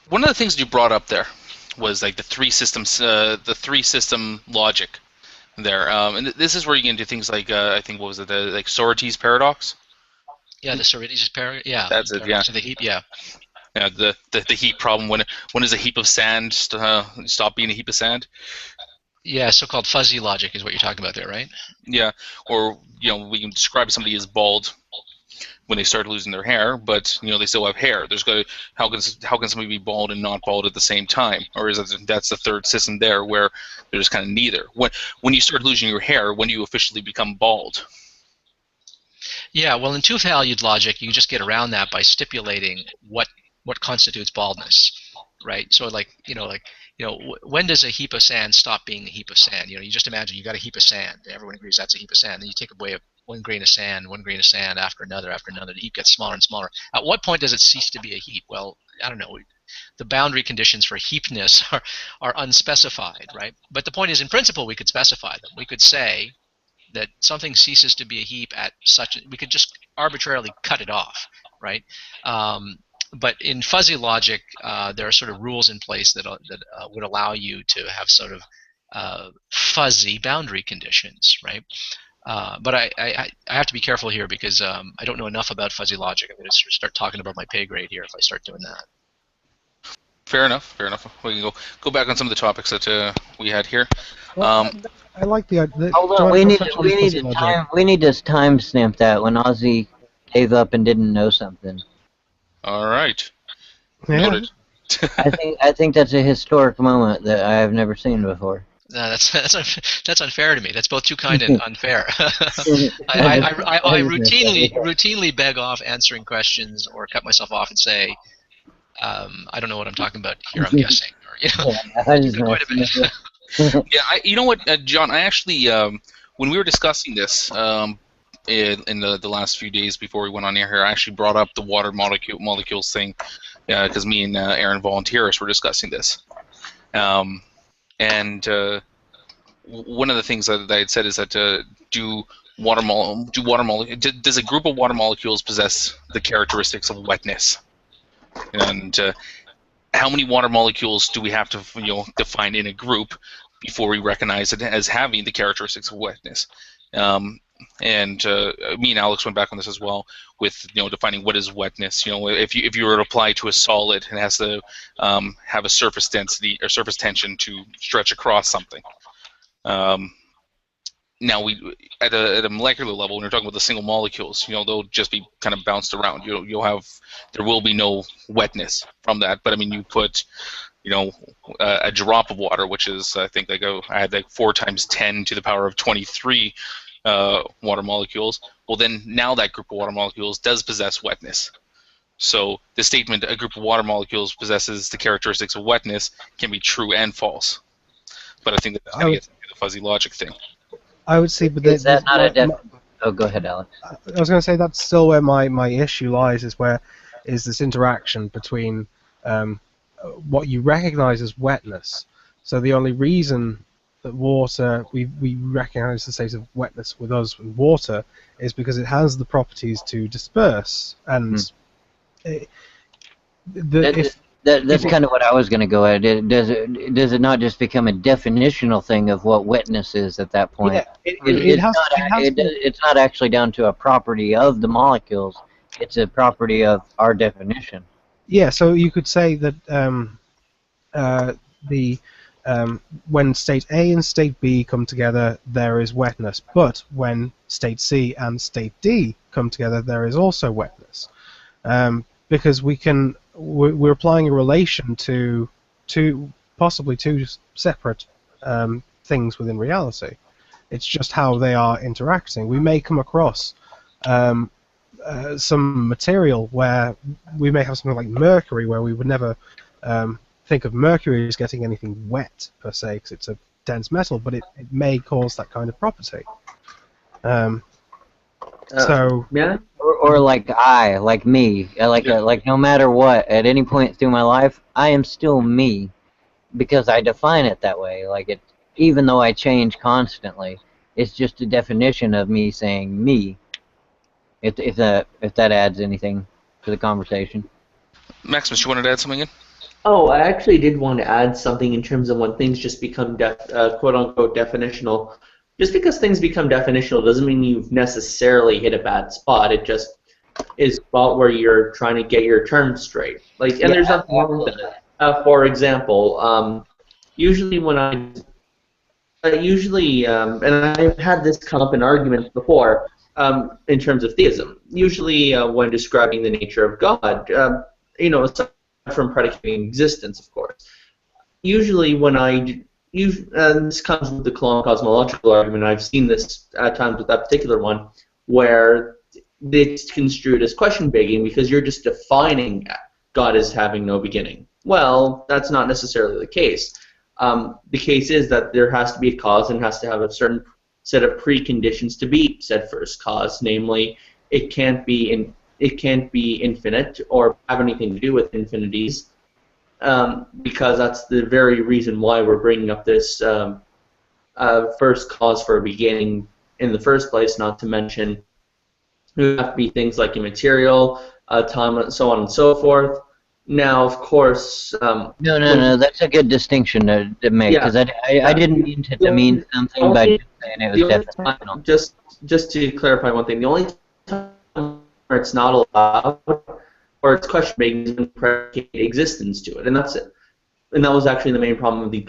[SPEAKER 2] one of the things you brought up there was like the three system logic there, and this is where you get into things like I think what was it, like Sorites paradox?
[SPEAKER 5] Yeah, the Sorites paradox. Yeah,
[SPEAKER 2] that's it. Yeah,
[SPEAKER 5] the heap. Yeah.
[SPEAKER 2] Yeah, the heap problem. When is a heap of sand stop being a heap of sand?
[SPEAKER 5] Yeah, so-called fuzzy logic is what you're talking about there, right?
[SPEAKER 2] Yeah, or we can describe somebody as bald when they start losing their hair, but they still have hair. How can somebody be bald and not bald at the same time? Or that's the third system there, where they're just kind of neither. When you start losing your hair, when do you officially become bald?
[SPEAKER 5] Yeah, well, in two-valued logic, you just get around that by stipulating what constitutes baldness, right? So when does a heap of sand stop being a heap of sand? You just imagine you got a heap of sand. Everyone agrees that's a heap of sand. Then you take away one grain of sand after another, the heap gets smaller and smaller. At what point does it cease to be a heap? Well, I don't know. The boundary conditions for heapness are unspecified, right? But the point is, in principle, we could specify them. We could say that something ceases to be a heap at such we could just arbitrarily cut it off, right? But in fuzzy logic, there are sort of rules in place that would allow you to have sort of fuzzy boundary conditions, right? But I have to be careful here because I don't know enough about fuzzy logic. I'm going to start talking about my pay grade here if I start doing that.
[SPEAKER 2] Fair enough. We can go back on some of the topics that we had here.
[SPEAKER 4] Well, I like the
[SPEAKER 1] hold on, we need to timestamp that when Ozzy gave up and didn't know something.
[SPEAKER 2] All right.
[SPEAKER 4] Yeah.
[SPEAKER 2] Noted.
[SPEAKER 1] I think that's a historic moment that I have never seen before.
[SPEAKER 5] No, that's unfair to me. That's both too kind and unfair. I routinely beg off answering questions or cut myself off and say, I don't know what I'm talking about here. I'm guessing. Or, quite a bit.
[SPEAKER 2] Yeah, you know what, John? I actually, when we were discussing this in the last few days before we went on air here, I actually brought up the water molecules thing because me and Aaron Volunteers were discussing this. And one of the things that I had said is that does a group of water molecules possess the characteristics of wetness? And how many water molecules do we have to define in a group before we recognize it as having the characteristics of wetness? And me and Alex went back on this as well with defining what is wetness. If you were to apply to a solid, it has to have a surface density or surface tension to stretch across something. Now at a molecular level, when you're talking about the single molecules, they'll just be kind of bounced around. There will be no wetness from that. But I mean, you put a drop of water, which is I think I had 4 times 10 to the power of 23 water molecules. Well, then now that group of water molecules does possess wetness. So the statement a group of water molecules possesses the characteristics of wetness can be true and false. But I think that's the fuzzy logic thing.
[SPEAKER 4] I would see, but
[SPEAKER 1] is that not a Oh, go ahead, Alex.
[SPEAKER 4] I was going to say that's still where my issue lies. Is this interaction between what you recognize as wetness. So the only reason that water we recognize the state of wetness with us with water is because it has the properties to disperse, and
[SPEAKER 1] that's kind of what I was going to go at. Does it not just become a definitional thing of what wetness is at that point?
[SPEAKER 4] Yeah,
[SPEAKER 1] it's not actually down to a property of the molecules. It's a property of our definition.
[SPEAKER 4] Yeah, so you could say that when state A and state B come together, there is wetness. But when state C and state D come together, there is also wetness. Because we're applying a relation to possibly two separate things within reality. It's just how they are interacting. We may come across some material where we may have something like mercury, where we would never think of mercury as getting anything wet per se, because it's a dense metal, but it may cause that kind of property.
[SPEAKER 6] Yeah.
[SPEAKER 1] Or like me, like no matter what, at any point through my life, I am still me, because I define it that way. Like even though I change constantly, it's just a definition of me saying me. If that adds anything to the conversation.
[SPEAKER 2] Maximus, you wanted to add something in?
[SPEAKER 3] Oh, I actually did want to add something in terms of when things just become quote-unquote definitional. Just because things become definitional doesn't mean you've necessarily hit a bad spot. It just is a spot where you're trying to get your terms straight. And there's nothing wrong with it. For example, usually when and I've had this come up in arguments before in terms of theism. Usually when describing the nature of God, aside from predicating existence, of course. Usually when this comes with the cosmological argument. I've seen this at times with that particular one, where it's construed as question begging because you're just defining God as having no beginning. Well, that's not necessarily the case. The case is that there has to be a cause and has to have a certain set of preconditions to be said first cause, namely it can't be infinite or have anything to do with infinities, because that's the very reason why we're bringing up this first cause for a beginning in the first place, not to mention it would have to be things like immaterial, time, so on and so forth. Now, of course...
[SPEAKER 1] No, that's a good distinction to make, because I didn't mean to demean something by just saying it was definitional.
[SPEAKER 3] Just to clarify one thing, the only time where it's not allowed, or it's question making, is when predicate existence to it, and that's it. And that was actually the main problem of the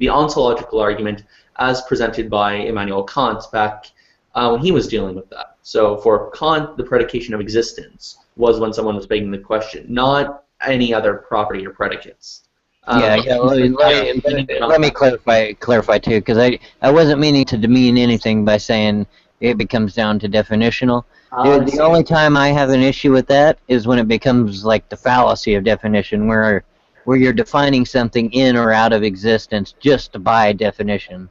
[SPEAKER 3] ontological argument as presented by Immanuel Kant back when he was dealing with that. So for Kant, the predication of existence was when someone was making the question, not any other property or predicates.
[SPEAKER 1] Let me clarify too, because I wasn't meaning to demean anything by saying it becomes down to definitional. The only time I have an issue with that is when it becomes like the fallacy of definition, where you're defining something in or out of existence just by definition.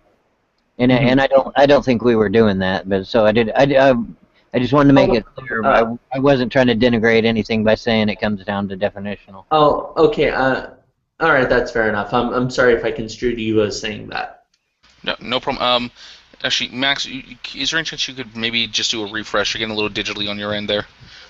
[SPEAKER 1] And and I don't think we were doing that, but so I just wanted to make it clear. I wasn't trying to denigrate anything by saying it comes down to definitional.
[SPEAKER 3] Oh, okay. All right, that's fair enough. I'm sorry if I construed you as saying that.
[SPEAKER 2] No problem. Actually, Max, is there any chance you could maybe just do a refresh again, a little digitally on your end there,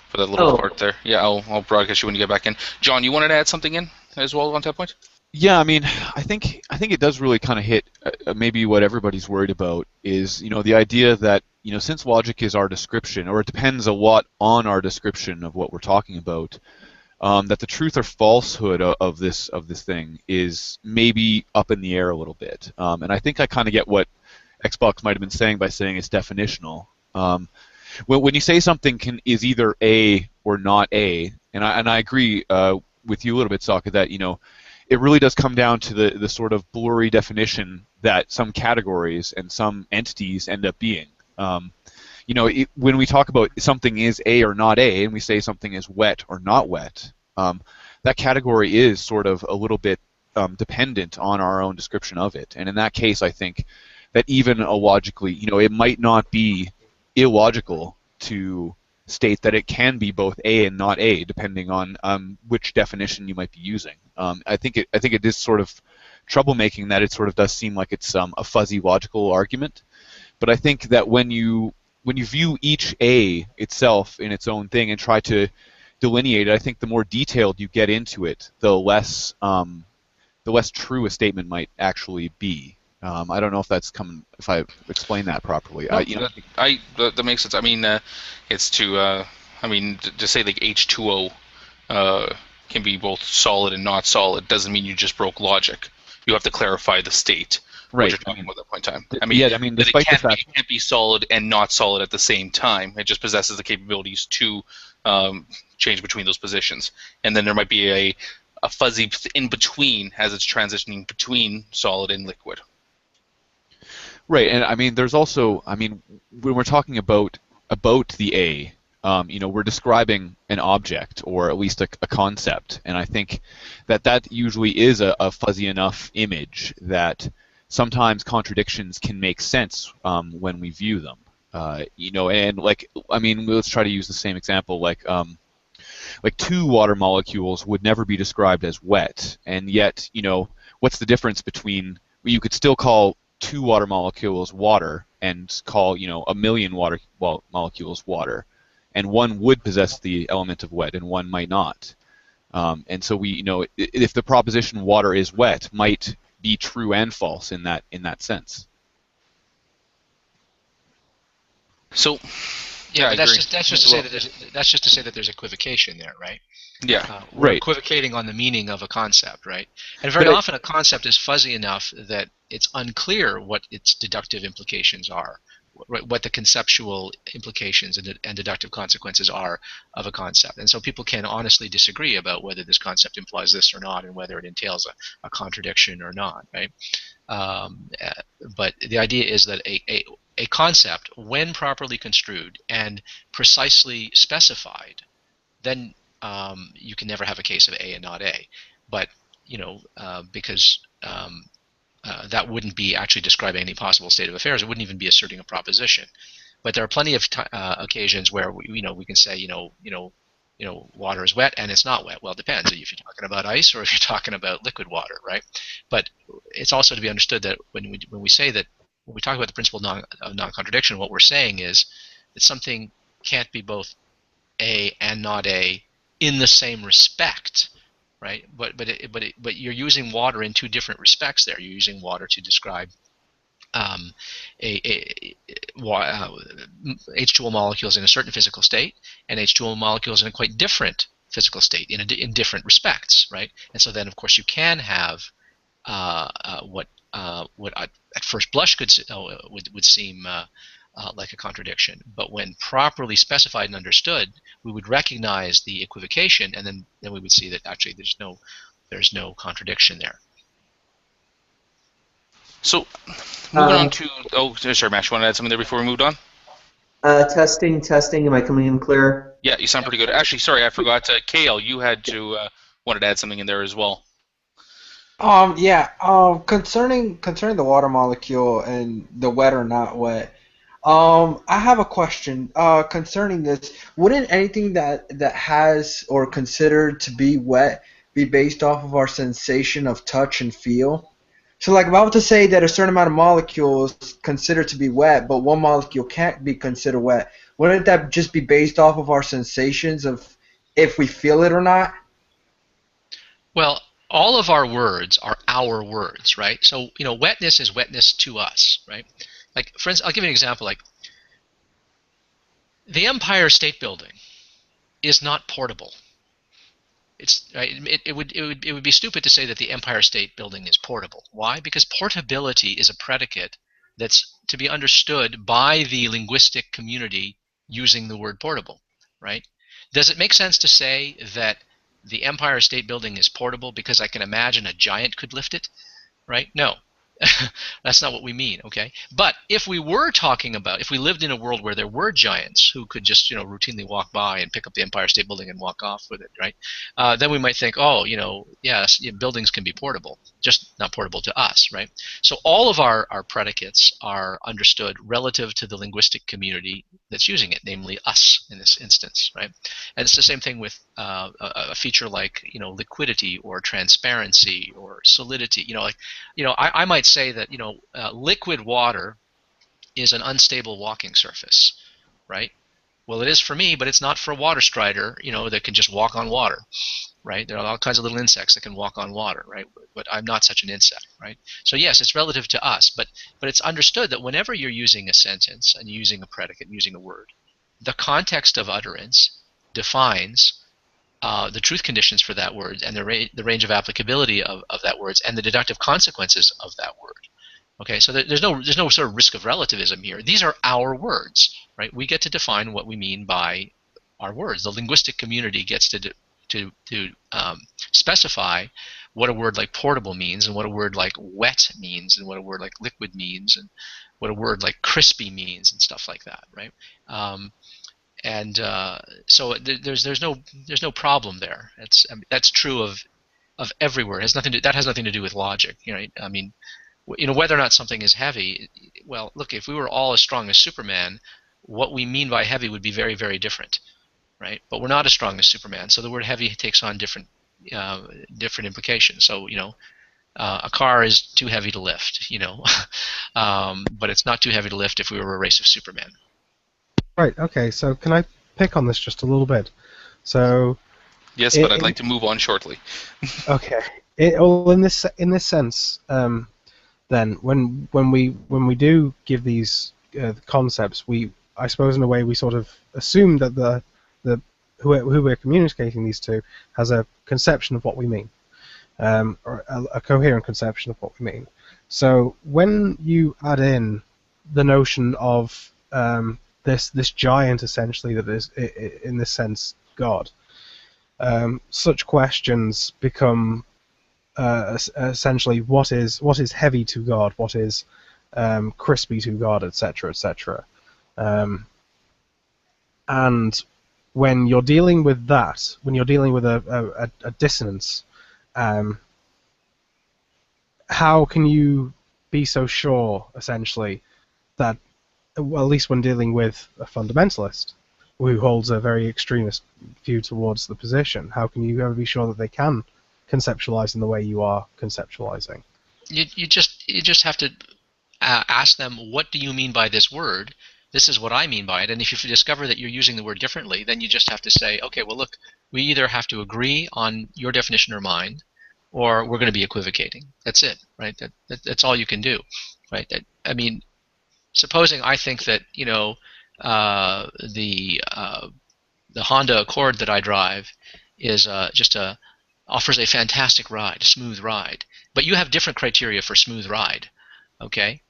[SPEAKER 2] for that little part there? Yeah, I'll broadcast you when you get back in. John, you wanted to add something in as well on that point?
[SPEAKER 8] Yeah, I mean, I think it does really kind of hit maybe what everybody's worried about is, the idea that, since logic is our description, or it depends a lot on our description of what we're talking about, that the truth or falsehood of this thing is maybe up in the air a little bit. And I think I kind of get what Xbox might have been saying by saying it's definitional. When you say something is either A or not A, and I agree with you a little bit, Sokka, that it really does come down to the sort of blurry definition that some categories and some entities end up being. When we talk about something is A or not A, and we say something is wet or not wet, that category is sort of a little bit dependent on our own description of it. And in that case, I think that even illogically, it might not be illogical to state that it can be both A and not A, depending on which definition you might be using. I think it is sort of troublemaking that it sort of does seem like it's a fuzzy logical argument. But I think that when you view each A itself in its own thing and try to delineate it, I think the more detailed you get into it, the less true a statement might actually be. I don't know if I explained that properly.
[SPEAKER 2] No, that makes sense. I mean, it's to say like H2O can be both solid and not solid doesn't mean you just broke logic. You have to clarify the state.
[SPEAKER 8] Right.
[SPEAKER 2] What you're talking about at that point in time.
[SPEAKER 8] Despite the fact
[SPEAKER 2] it can't be solid and not solid at the same time. It just possesses the capabilities to change between those positions. And then there might be a fuzzy in between as it's transitioning between solid and liquid.
[SPEAKER 8] Right, and there's also, when we're talking about the A, we're describing an object or at least a concept, and I think that usually is a fuzzy enough image that sometimes contradictions can make sense when we view them. And let's try to use the same example, like two water molecules would never be described as wet, and yet, what's the difference between, you could still call two water molecules water and call, a million water molecules water, and one would possess the element of wet and one might not. And so if the proposition water is wet might be true and false in that sense.
[SPEAKER 2] So,
[SPEAKER 5] yeah, but that's just to say that there's equivocation there, right?
[SPEAKER 2] Yeah,
[SPEAKER 5] we're equivocating on the meaning of a concept, right? And very often a concept is fuzzy enough that it's unclear what its deductive implications are, what the conceptual implications and deductive consequences are of a concept. And so people can honestly disagree about whether this concept implies this or not and whether it entails a contradiction or not, right? But the idea is that a concept, when properly construed and precisely specified, then you can never have a case of A and not A. But because that wouldn't be actually describing any possible state of affairs. It wouldn't even be asserting a proposition. But there are plenty of occasions where we can say water is wet and it's not wet. Well, it depends if you're talking about ice or if you're talking about liquid water, right? But it's also to be understood that when we say that, when we talk about the principle of non-contradiction, what we're saying is that something can't be both A and not A in the same respect, right? But you're using water in two different respects there. You're using water to describe H2O molecules in a certain physical state and H2O molecules in a quite different physical state in different respects, right? And so then, of course, you can have what at first blush would seem like a contradiction, but when properly specified and understood, we would recognize the equivocation, and then we would see that actually there's no contradiction there.
[SPEAKER 2] So, moving on to... Oh, sorry, Max, you want to add something there before we moved on?
[SPEAKER 7] Testing. Am I coming in clear?
[SPEAKER 2] Yeah, you sound pretty good. Actually, sorry, I forgot. Kale, you had to wanted to add something in there as well.
[SPEAKER 6] Yeah. Concerning the water molecule and the wet or not wet. I have a question. Concerning this, wouldn't anything that has or considered to be wet be based off of our sensation of touch and feel? So, like, if I were to say that a certain amount of molecules considered to be wet, but one molecule can't be considered wet, wouldn't that just be based off of our sensations of if we feel it or not?
[SPEAKER 5] Well, all of our words are our words, right? So, wetness is wetness to us, right? Like, for instance, I'll give you an example. Like, the Empire State Building is not portable. It's right. It would be stupid to say that the Empire State Building is portable. Why? Because portability is a predicate that's to be understood by the linguistic community using the word portable, right? Does it make sense to say that the Empire State Building is portable because I can imagine a giant could lift it, right? No. That's not what we mean, okay? But if we were talking about, if we lived in a world where there were giants who could just, routinely walk by and pick up the Empire State Building and walk off with it, right? Then we might think, oh, yes, buildings can be portable, just not portable to us, right? So all of our predicates are understood relative to the linguistic community that's using it, namely us in this instance, right? And it's the same thing with a feature like, liquidity or transparency or solidity. I might say that liquid water is an unstable walking surface, right? Well, it is for me, but it's not for a water strider, that can just walk on water, right? There are all kinds of little insects that can walk on water, right? But I'm not such an insect, right? So yes, it's relative to us, but it's understood that whenever you're using a sentence and using a predicate, using a word, the context of utterance defines the truth conditions for that word and the range of applicability of that word and the deductive consequences of that word. Okay, so there's no sort of risk of relativism here. These are our words, right? We get to define what we mean by our words. The linguistic community gets to specify what a word like portable means and what a word like wet means and what a word like liquid means and what a word like crispy means and stuff like that, right? So there's no problem there. That's true of everywhere. That has nothing to do with logic. I mean, whether or not something is heavy. Well, look, if we were all as strong as Superman, what we mean by heavy would be very, very different, right? But we're not as strong as Superman, so the word heavy takes on different implications. So a car is too heavy to lift, but it's not too heavy to lift if we were a race of Superman.
[SPEAKER 4] Right. Okay. So can I pick on this just a little bit? So.
[SPEAKER 2] Yes, but I'd like to move on shortly.
[SPEAKER 4] Okay. In this sense, then when we do give these concepts, I suppose in a way we sort of assume that the who we're communicating these to has a conception of what we mean, or a coherent conception of what we mean. So when you add in the notion of this giant essentially that is in this sense God, such questions become essentially what is heavy to God, what is crispy to God, etc., etc. And when you're dealing with that, when you're dealing with a dissonance, how can you be so sure, essentially, that, well, at least when dealing with a fundamentalist who holds a very extremist view towards the position, how can you ever be sure that they can conceptualize in the way you are conceptualizing?
[SPEAKER 5] You just have to ask them, what do you mean by this word? This is what I mean by it. And if you discover that you're using the word differently, then you just have to say, okay, well, look, we either have to agree on your definition or mine, or we're going to be equivocating. That's it, right? That's all you can do, right? I mean, supposing I think that, you know, the Honda Accord that I drive is offers a fantastic ride, a smooth ride, but you have different criteria for smooth ride, okay?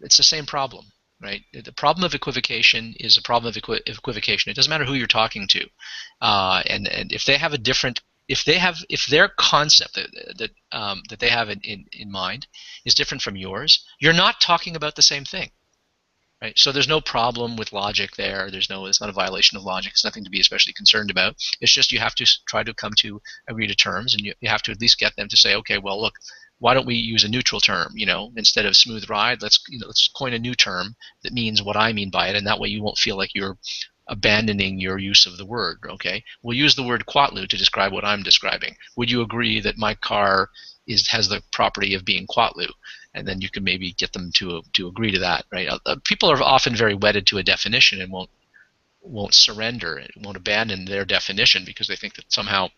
[SPEAKER 5] It's the same problem, right? The problem of equivocation is a problem of equivocation. It doesn't matter who you're talking to, and if they have a different, if their concept that they have in mind is different from yours, you're not talking about the same thing, right? So there's no problem with logic there. It's not a violation of logic. It's nothing to be especially concerned about. It's just you have to try to come to agree to terms, and you have to at least get them to say, okay, well, look, why don't we use a neutral term? You know, instead of smooth ride, let's coin a new term that means what I mean by it, and that way you won't feel like you're abandoning your use of the word. Okay, we'll use the word quatlu to describe what I'm describing. Would you agree that my car has the property of being quatlu? And then you can maybe get them to agree to that, right? People are often very wedded to a definition and won't surrender, won't abandon their definition because they think that somehow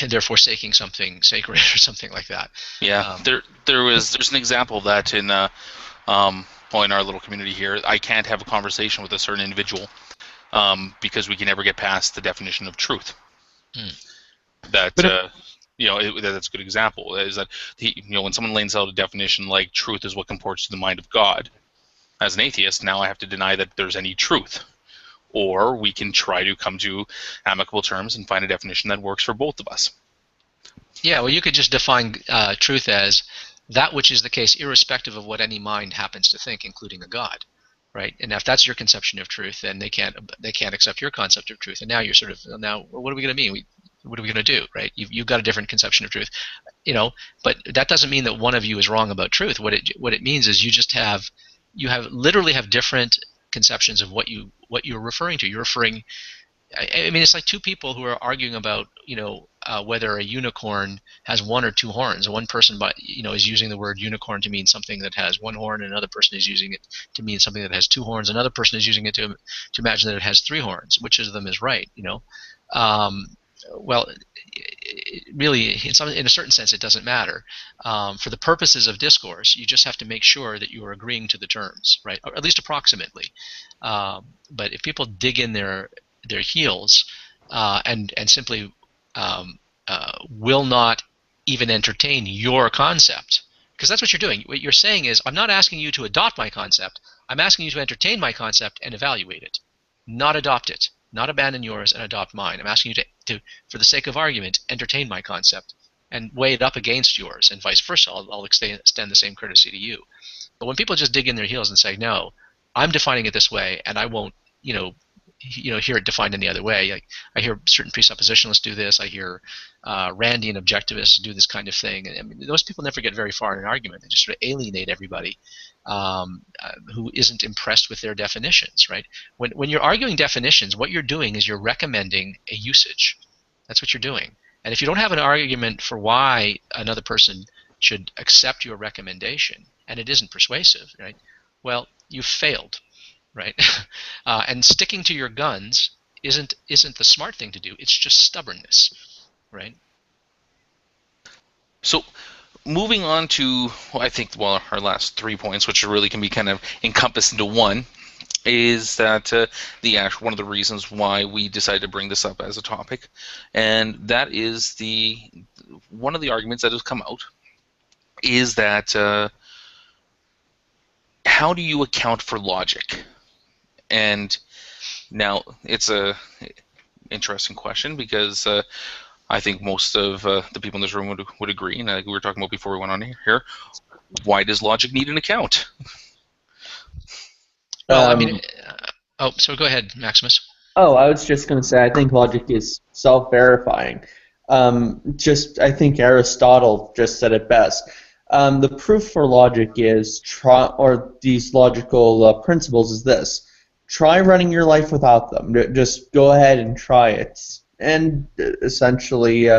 [SPEAKER 5] they're forsaking something sacred or something like that.
[SPEAKER 2] Yeah, there's an example of that in in our little community here. I can't have a conversation with a certain individual because we can never get past the definition of truth. That that's a good example. Is that when someone lays out a definition like truth is what comports to the mind of God, as an atheist, now I have to deny that there's any truth. Or we can try to come to amicable terms and find a definition that works for both of us.
[SPEAKER 5] Yeah, well, you could just define truth as that which is the case irrespective of what any mind happens to think, including a God, right? And if that's your conception of truth, then they can't accept your concept of truth. And now you're sort of, what are we going to mean? What are we going to do, right? You've got a different conception of truth, but that doesn't mean that one of you is wrong about truth. What it means is you literally have different conceptions of what you're referring to. You're referring, I mean, it's like two people who are arguing about whether a unicorn has one or two horns. One person is using the word unicorn to mean something that has one horn, and another person is using it to mean something that has two horns. Another person is using it to imagine that it has three horns. Which of them is right? Well, really, in a certain sense, it doesn't matter. For the purposes of discourse, you just have to make sure that you are agreeing to the terms, right? Or at least approximately. But if people dig in their heels and simply will not even entertain your concept, because that's what you're doing. What you're saying is, I'm not asking you to adopt my concept. I'm asking you to entertain my concept and evaluate it, not adopt it. Not abandon yours and adopt mine. I'm asking you to, for the sake of argument, entertain my concept and weigh it up against yours, and vice versa. I'll extend the same courtesy to you. But when people just dig in their heels and say, no, I'm defining it this way, and I won't, hear it defined any other way. Like, I hear certain presuppositionalists do this. I hear Randian objectivists do this kind of thing. And I mean, those people never get very far in an argument. They just sort of alienate everybody who isn't impressed with their definitions, right? When you're arguing definitions, what you're doing is you're recommending a usage. That's what you're doing. And if you don't have an argument for why another person should accept your recommendation, and it isn't persuasive, right? Well, you've failed, right? And sticking to your guns isn't the smart thing to do. It's just stubbornness, right?
[SPEAKER 2] So, moving on to, I think, our last 3 points, which really can be kind of encompassed into one, is that one of the reasons why we decided to bring this up as a topic, and that is one of the arguments that has come out is that how do you account for logic? And now it's a interesting question because I think most of the people in this room would agree, and like we were talking about before we went on here, why does logic need an account?
[SPEAKER 5] Well, I mean, so go ahead, Maximus.
[SPEAKER 7] Oh, I was just going to say, I think logic is self-verifying. I think Aristotle just said it best. The proof for logic is these logical principles is this: try running your life without them. Just go ahead and try it, and essentially,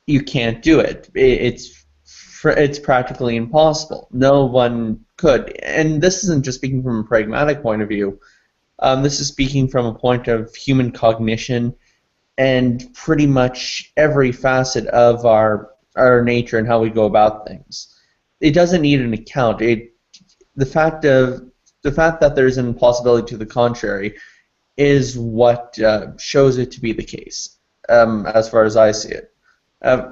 [SPEAKER 7] you can't do it. It's practically impossible. No one could. And this isn't just speaking from a pragmatic point of view. This is speaking from a point of human cognition and pretty much every facet of our nature and how we go about things. It doesn't need an account. The fact that there's an impossibility to the contrary is what shows it to be the case, as far as I see it.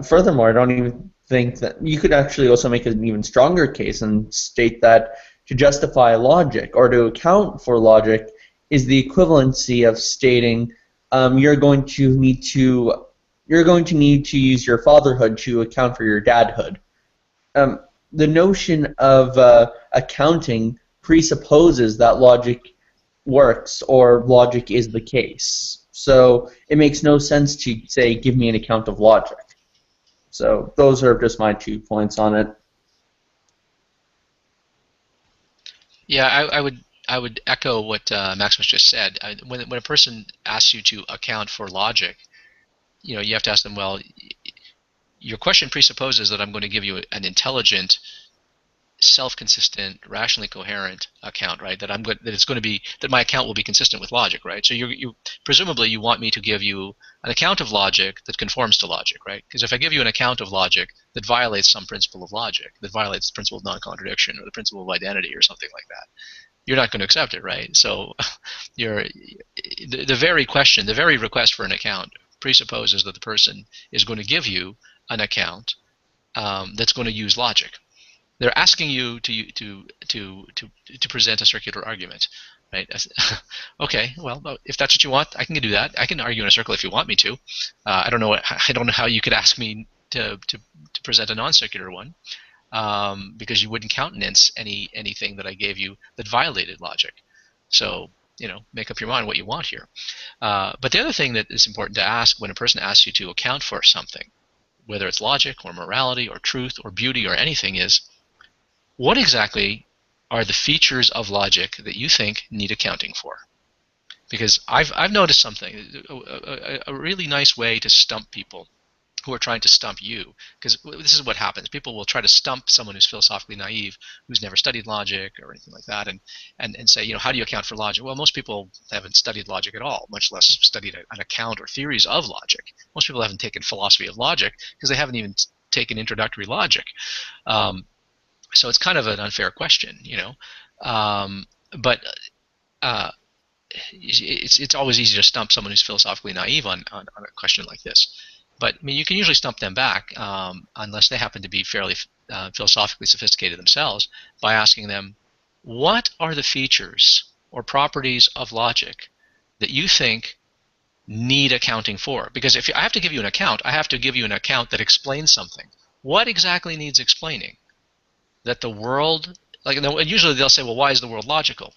[SPEAKER 7] Furthermore, I don't even think that you could actually also make an even stronger case and state that to justify logic or to account for logic is the equivalency of stating you're going to need to use your fatherhood to account for your dadhood. The notion of accounting presupposes that logic works or logic is the case. So it makes no sense to say, give me an account of logic. So those are just my 2 points on it.
[SPEAKER 5] Yeah, I would echo what Maximus just said. When a person asks you to account for logic, you have to ask them, well, your question presupposes that I'm going to give you an intelligent, self-consistent, rationally coherent account, right? That my account will be consistent with logic, right? So you presumably you want me to give you an account of logic that conforms to logic, right? Because if I give you an account of logic that violates some principle of logic, that violates the principle of non-contradiction or the principle of identity or something like that, you're not going to accept it, right? So the very request for an account presupposes that the person is going to give you an account that's going to use logic. They're asking you to present a circular argument, right? Okay, well, if that's what you want, I can do that. I can argue in a circle if you want me to. I don't know how you could ask me to present a non-circular one, because you wouldn't countenance anything that I gave you that violated logic. So make up your mind what you want here. But the other thing that is important to ask when a person asks you to account for something, whether it's logic or morality or truth or beauty or anything, is what exactly are the features of logic that you think need accounting for? Because I've noticed something, a really nice way to stump people who are trying to stump you, because this is what happens. People will try to stump someone who's philosophically naive, who's never studied logic or anything like that, and say, how do you account for logic? Well, most people haven't studied logic at all, much less studied an account or theories of logic. Most people haven't taken philosophy of logic because they haven't even taken introductory logic. So it's kind of an unfair question, but it's always easy to stump someone who's philosophically naive on a question like this. But you can usually stump them back, unless they happen to be fairly philosophically sophisticated themselves, by asking them, what are the features or properties of logic that you think need accounting for? Because if I have to give you an account, I have to give you an account that explains something. What exactly needs explaining? That the world, and usually they'll say, well, why is the world logical?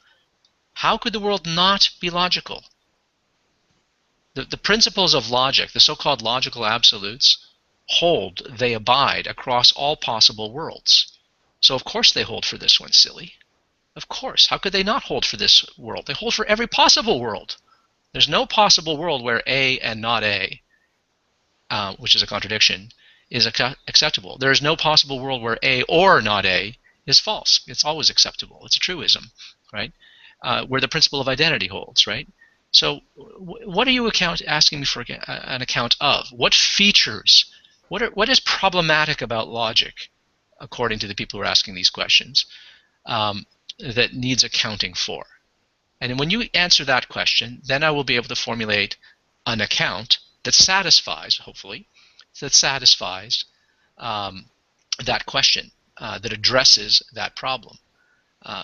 [SPEAKER 5] How could the world not be logical? The principles of logic, the so-called logical absolutes, they abide across all possible worlds. So of course they hold for this one, silly. Of course. How could they not hold for this world? They hold for every possible world. There's no possible world where A and not A, which is a contradiction, is acceptable. There is no possible world where A or not A is false. It's always acceptable. It's a truism, right? Where the principle of identity holds, right? So what are you asking me for an account of? What features, what is problematic about logic, according to the people who are asking these questions, that needs accounting for? And when you answer that question, then I will be able to formulate an account that satisfies, hopefully, that question, that addresses that problem.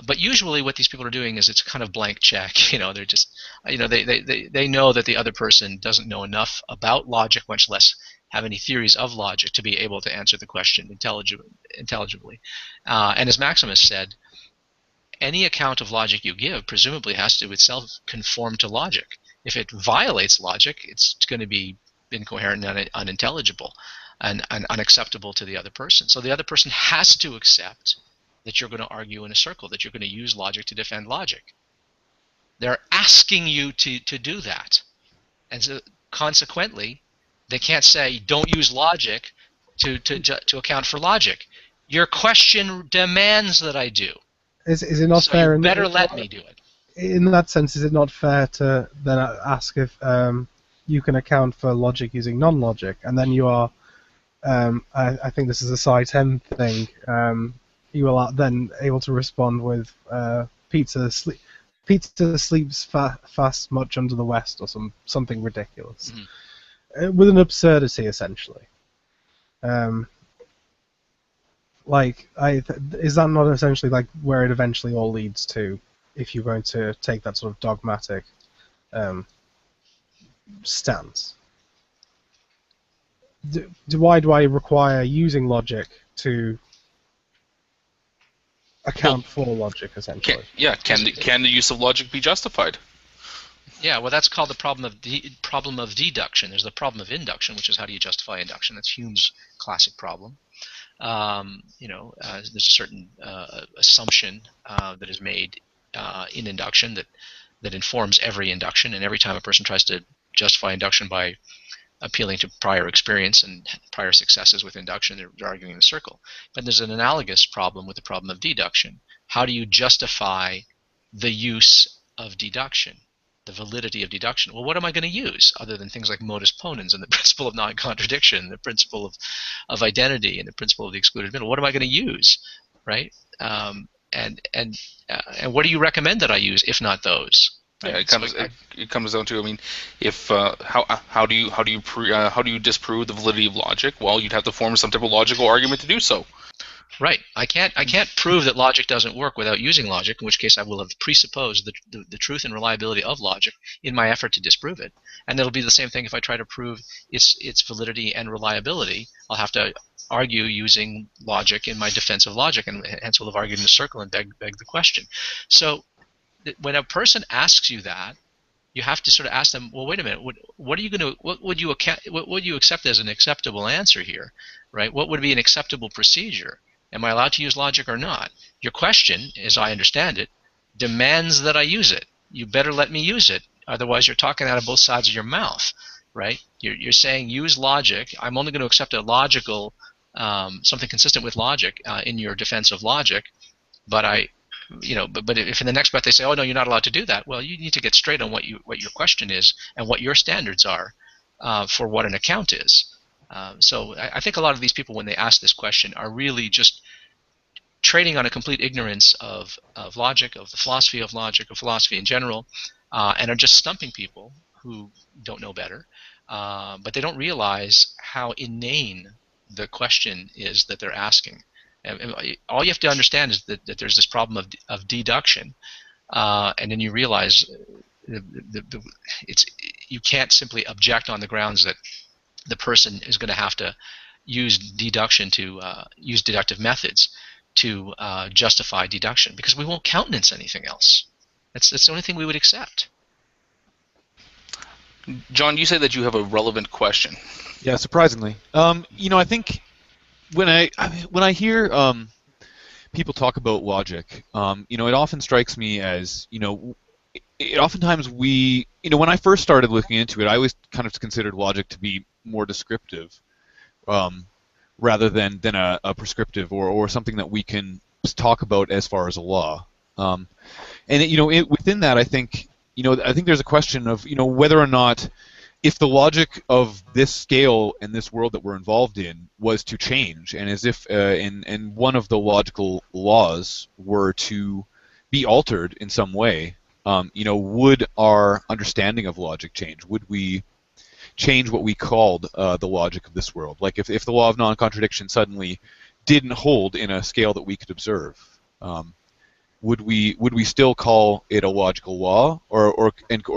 [SPEAKER 5] But usually what these people are doing is it's kind of blank check. They're just, they know that the other person doesn't know enough about logic, much less have any theories of logic to be able to answer the question intelligibly. And as Maximus said, any account of logic you give presumably has to itself conform to logic. If it violates logic, it's going to be incoherent and unintelligible and unacceptable to the other person. So the other person has to accept that you're going to argue in a circle, that you're going to use logic to defend logic. They're asking you to do that. And so consequently, they can't say, don't use logic to account for logic. Your question demands that I do.
[SPEAKER 4] Is it not
[SPEAKER 5] so
[SPEAKER 4] fair?
[SPEAKER 5] You better let me do it.
[SPEAKER 4] In that sense, is it not fair to then ask if you can account for logic using non-logic, and then you are, I think this is a Psi 10 thing, you are then able to respond with pizza sleeps fast much under the West, or something ridiculous, with an absurdity essentially. Is that not essentially like where it eventually all leads to, if you're going to take that sort of dogmatic stance? Why do I require using logic to account for logic, essentially?
[SPEAKER 2] Can the use of logic be justified?
[SPEAKER 5] Yeah, well, that's called the problem of deduction. There's the problem of induction, which is how do you justify induction? That's Hume's classic problem. There's a certain assumption that is made in induction that informs every induction, and every time a person tries to justify induction by appealing to prior experience and prior successes with induction, they're arguing in a circle. But there's an analogous problem with the problem of deduction. How do you justify the use of deduction, the validity of deduction? Well, what am I going to use other than things like modus ponens and the principle of non-contradiction, the principle of identity, and the principle of the excluded middle? What am I going to use, right? And what do you recommend that I use, if not those?
[SPEAKER 2] Yeah, it comes down to, I mean, if how do you disprove the validity of logic? Well, you'd have to form some type of logical argument to do so.
[SPEAKER 5] Right. I can't prove that logic doesn't work without using logic, in which case I will have presupposed the truth and reliability of logic in my effort to disprove it. And it'll be the same thing if I try to prove its validity and reliability. I'll have to argue using logic in my defense of logic, and hence we'll have argued in a circle and beg the question. So when a person asks you that, you have to sort of ask them, well, wait a minute, what would you accept as an acceptable answer here, right? What would be an acceptable procedure? Am I allowed to use logic or not? Your question, as I understand it, demands that I use it. You better let me use it, otherwise you're talking out of both sides of your mouth, right? You're saying use logic. I'm only going to accept a logical, something consistent with logic in your defense of logic, but but if in the next breath they say, oh no, you're not allowed to do that, well, you need to get straight on what your question is and what your standards are for what an account is. So I think a lot of these people, when they ask this question, are really just trading on a complete ignorance of logic, of the philosophy of logic, of philosophy in general, and are just stumping people who don't know better. But they don't realize how inane the question is that they're asking. And all you have to understand is that there's this problem of deduction, and then you realize you can't simply object on the grounds that the person is going to have to use deduction to use deductive methods to justify deduction, because we won't countenance anything else. That's the only thing we would accept.
[SPEAKER 2] John, you say that you have a relevant question.
[SPEAKER 8] Yeah, surprisingly. I think when I hear people talk about logic, it often strikes me as, oftentimes when I first started looking into it, I always kind of considered logic to be more descriptive, rather than a prescriptive or something that we can talk about as far as a law. Within that, I think there's a question of whether or not, if the logic of this scale and this world that we're involved in was to change, and as if and one of the logical laws were to be altered in some way, would our understanding of logic change? Would we change what we called the logic of this world? Like if the law of non-contradiction suddenly didn't hold in a scale that we could observe, would we still call it a logical law, or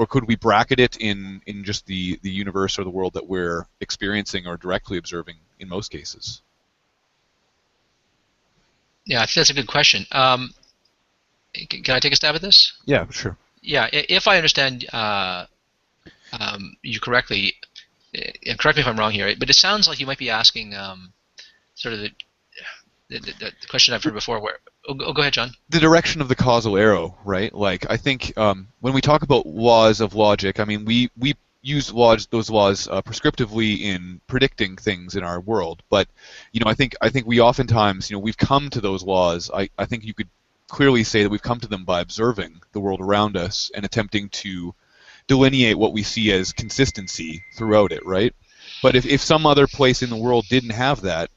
[SPEAKER 8] could we bracket it in just the universe or the world that we're experiencing or directly observing in most cases?
[SPEAKER 5] Yeah, I think that's a good question. Can I take a stab at this?
[SPEAKER 8] Yeah, sure.
[SPEAKER 5] Yeah, if I understand you correctly, and correct me if I'm wrong here, but it sounds like you might be asking sort of the question I've heard before. Where go ahead, John.
[SPEAKER 8] The direction of the causal arrow, right? Like, I think when we talk about laws of logic, I mean, we use those laws prescriptively in predicting things in our world. But I think we oftentimes, we've come to those laws. I think you could clearly say that we've come to them by observing the world around us and attempting to delineate what we see as consistency throughout it, right? But if some other place in the world didn't have that,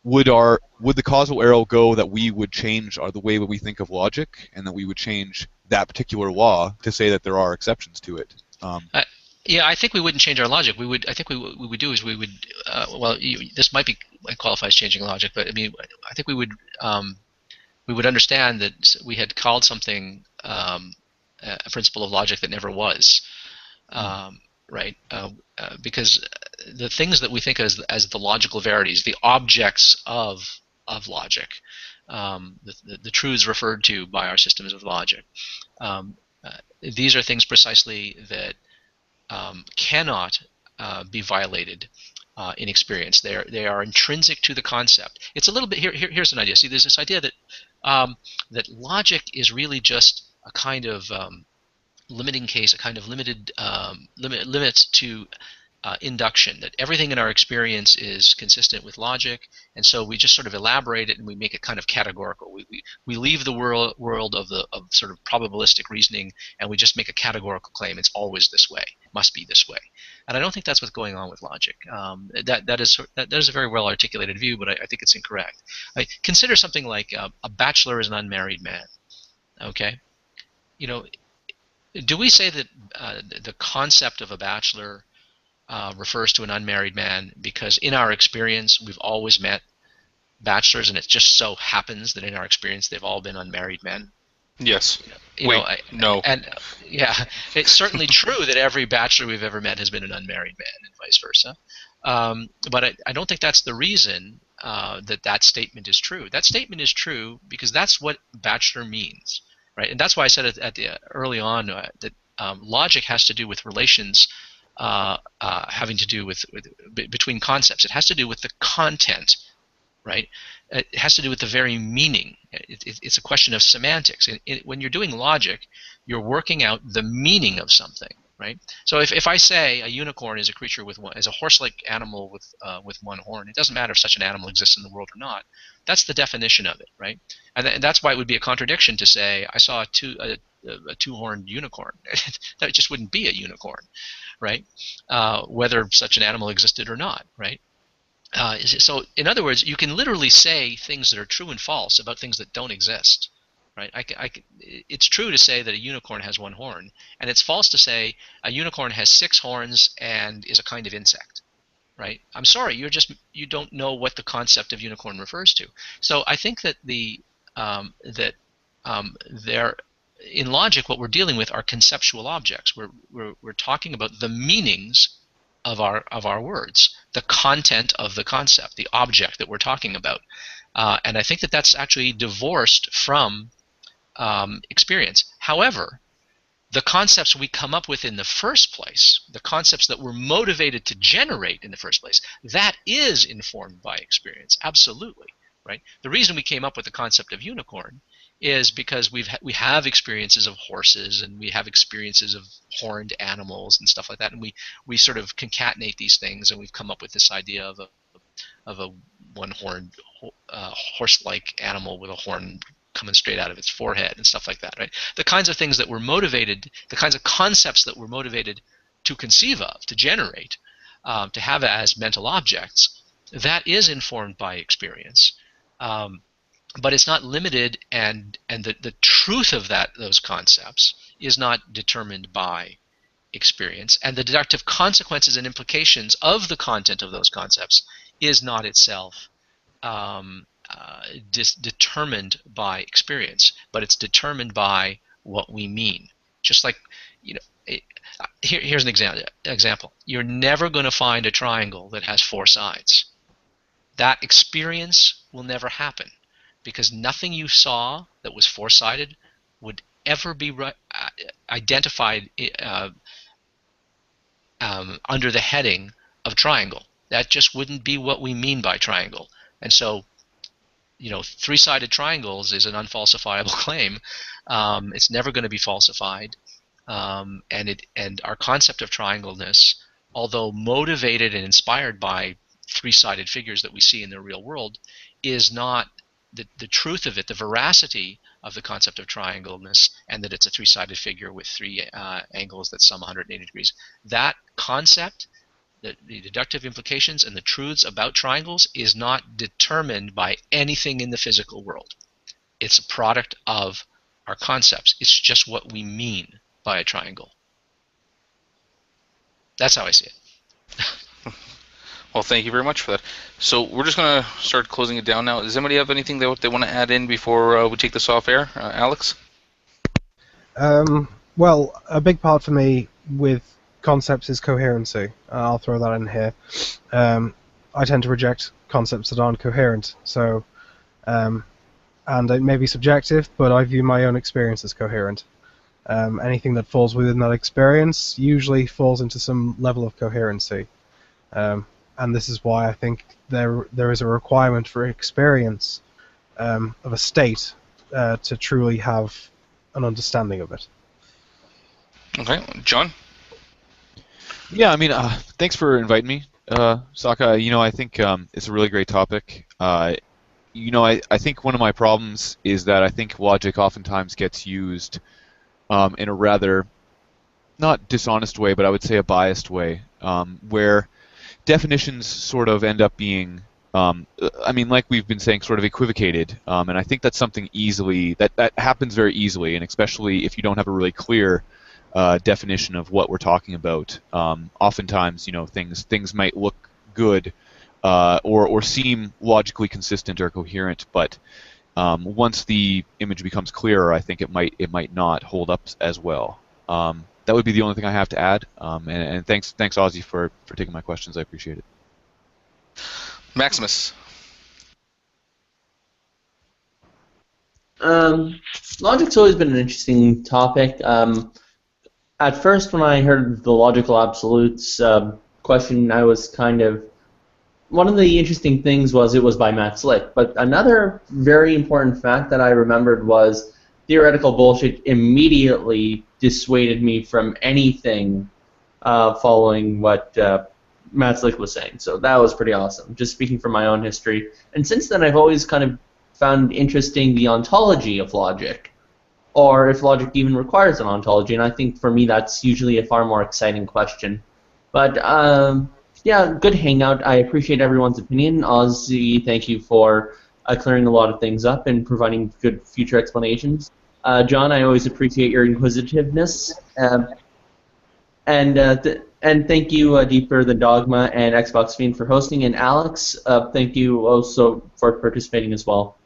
[SPEAKER 8] would the causal arrow go that we would change the way that we think of logic, and that we would change that particular law to say that there are exceptions to it?
[SPEAKER 5] Yeah, I think we wouldn't change our logic. I think what we would do is we would. This might qualify as changing logic, but I mean, I think we would understand that we had called something a principle of logic that never was. Right? Because the things that we think as the logical verities, the objects of logic, the truths referred to by our systems of logic, these are things precisely that cannot be violated in experience. They are intrinsic to the concept. It's a little bit here's an idea. See, there's this idea that that logic is really just a kind of limiting case, a kind of limited limits to induction, that everything in our experience is consistent with logic, and so we just sort of elaborate it and we make it kind of categorical. We leave the world of sort of probabilistic reasoning, and we just make a categorical claim. It's always this way, must be this way. And I don't think that's what's going on with logic. That is a very well articulated view, but I think it's incorrect. Consider something like a bachelor is an unmarried man. Okay, do we say that the concept of a bachelor refers to an unmarried man because in our experience we've always met bachelors, and it just so happens that in our experience they've all been unmarried men?
[SPEAKER 2] Yes.
[SPEAKER 5] No. And yeah, it's certainly true that every bachelor we've ever met has been an unmarried man, and vice versa. But I don't think that's the reason that statement is true. That statement is true because that's what bachelor means, right? And that's why I said early on that logic has to do with relations having to do with between concepts. It has to do with the content, right? It has to do with the very meaning. It's a question of semantics. When you're doing logic, you're working out the meaning of something, right? So if I say a unicorn is a creature is a horse-like animal with one horn, it doesn't matter if such an animal exists in the world or not. That's the definition of it, right? And that's why it would be a contradiction to say I saw a two-horned unicorn. That just wouldn't be a unicorn, right? Whether such an animal existed or not, right? So in other words, you can literally say things that are true and false about things that don't exist, right? It's true to say that a unicorn has one horn, and it's false to say a unicorn has 6 horns and is a kind of insect, right? I'm sorry, you don't know what the concept of unicorn refers to. So I think that in logic, what we're dealing with are conceptual objects. We're talking about the meanings of our words, the content of the concept, the object that we're talking about, and I think that that's actually divorced from experience. However, the concepts we come up with in the first place, the concepts that we're motivated to generate in the first place, that is informed by experience, absolutely, right? The reason we came up with the concept of unicorn is because we have experiences of horses, and we have experiences of horned animals and stuff like that, and we sort of concatenate these things, and we've come up with this idea of a one-horned horse-like animal with a horn coming straight out of its forehead and stuff like that, right? The kinds of things that we're motivated, the kinds of concepts that we're motivated to conceive of, to generate, to have as mental objects, that is informed by experience. But it's not limited, and the truth of those concepts is not determined by experience, and the deductive consequences and implications of the content of those concepts is not itself determined by experience, but it's determined by what we mean. Just like, here's an example. You're never going to find a triangle that has 4 sides. That experience will never happen, because nothing you saw that was 4-sided would ever be identified under the heading of triangle. That just wouldn't be what we mean by triangle. And so, three-sided triangles is an unfalsifiable claim. It's never going to be falsified. And our concept of triangleness, although motivated and inspired by three-sided figures that we see in the real world, is not the truth of it, the veracity of the concept of triangleness, and that it's a three-sided figure with three angles that sum 180 degrees. That concept, the deductive implications and the truths about triangles, is not determined by anything in the physical world. It's a product of our concepts. It's just what we mean by a triangle. That's how I see it.
[SPEAKER 2] Well, thank you very much for that. So we're just going to start closing it down now. Does anybody have anything they want to add in before we take this off air? Alex?
[SPEAKER 4] Well, a big part for me with concepts is coherency. I'll throw that in here. I tend to reject concepts that aren't coherent. So, and it may be subjective, but I view my own experience as coherent. Anything that falls within that experience usually falls into some level of coherency. And this is why I think there is a requirement for experience of a state to truly have an understanding of it.
[SPEAKER 2] Okay, John?
[SPEAKER 8] Yeah, I mean, thanks for inviting me, Saka. I think it's a really great topic. I think one of my problems is that I think logic oftentimes gets used in a rather, not dishonest way, but I would say a biased way, where definitions sort of end up being, like we've been saying, sort of equivocated, and I think that's something that happens very easily, and especially if you don't have a really clear definition of what we're talking about. Oftentimes, things might look good or seem logically consistent or coherent, but once the image becomes clearer, I think it might not hold up as well. That would be the only thing I have to add. And thanks, Ozzy, for taking my questions. I appreciate it.
[SPEAKER 2] Maximus.
[SPEAKER 7] Logic's always been an interesting topic. At first, when I heard the logical absolutes question, I was kind of... One of the interesting things was it was by Matt Slick, but another very important fact that I remembered was theoretical bullshit immediately dissuaded me from anything following what Matt Slick was saying. So that was pretty awesome, just speaking from my own history. And since then, I've always kind of found interesting the ontology of logic, or if logic even requires an ontology, and I think for me that's usually a far more exciting question. But yeah, good hangout. I appreciate everyone's opinion. Ozzy, thank you for clearing a lot of things up and providing good future explanations. John, I always appreciate your inquisitiveness. And thank you, Deeper Than Dogma and Xbox Fiend for hosting. And Alex, thank you also for participating as well.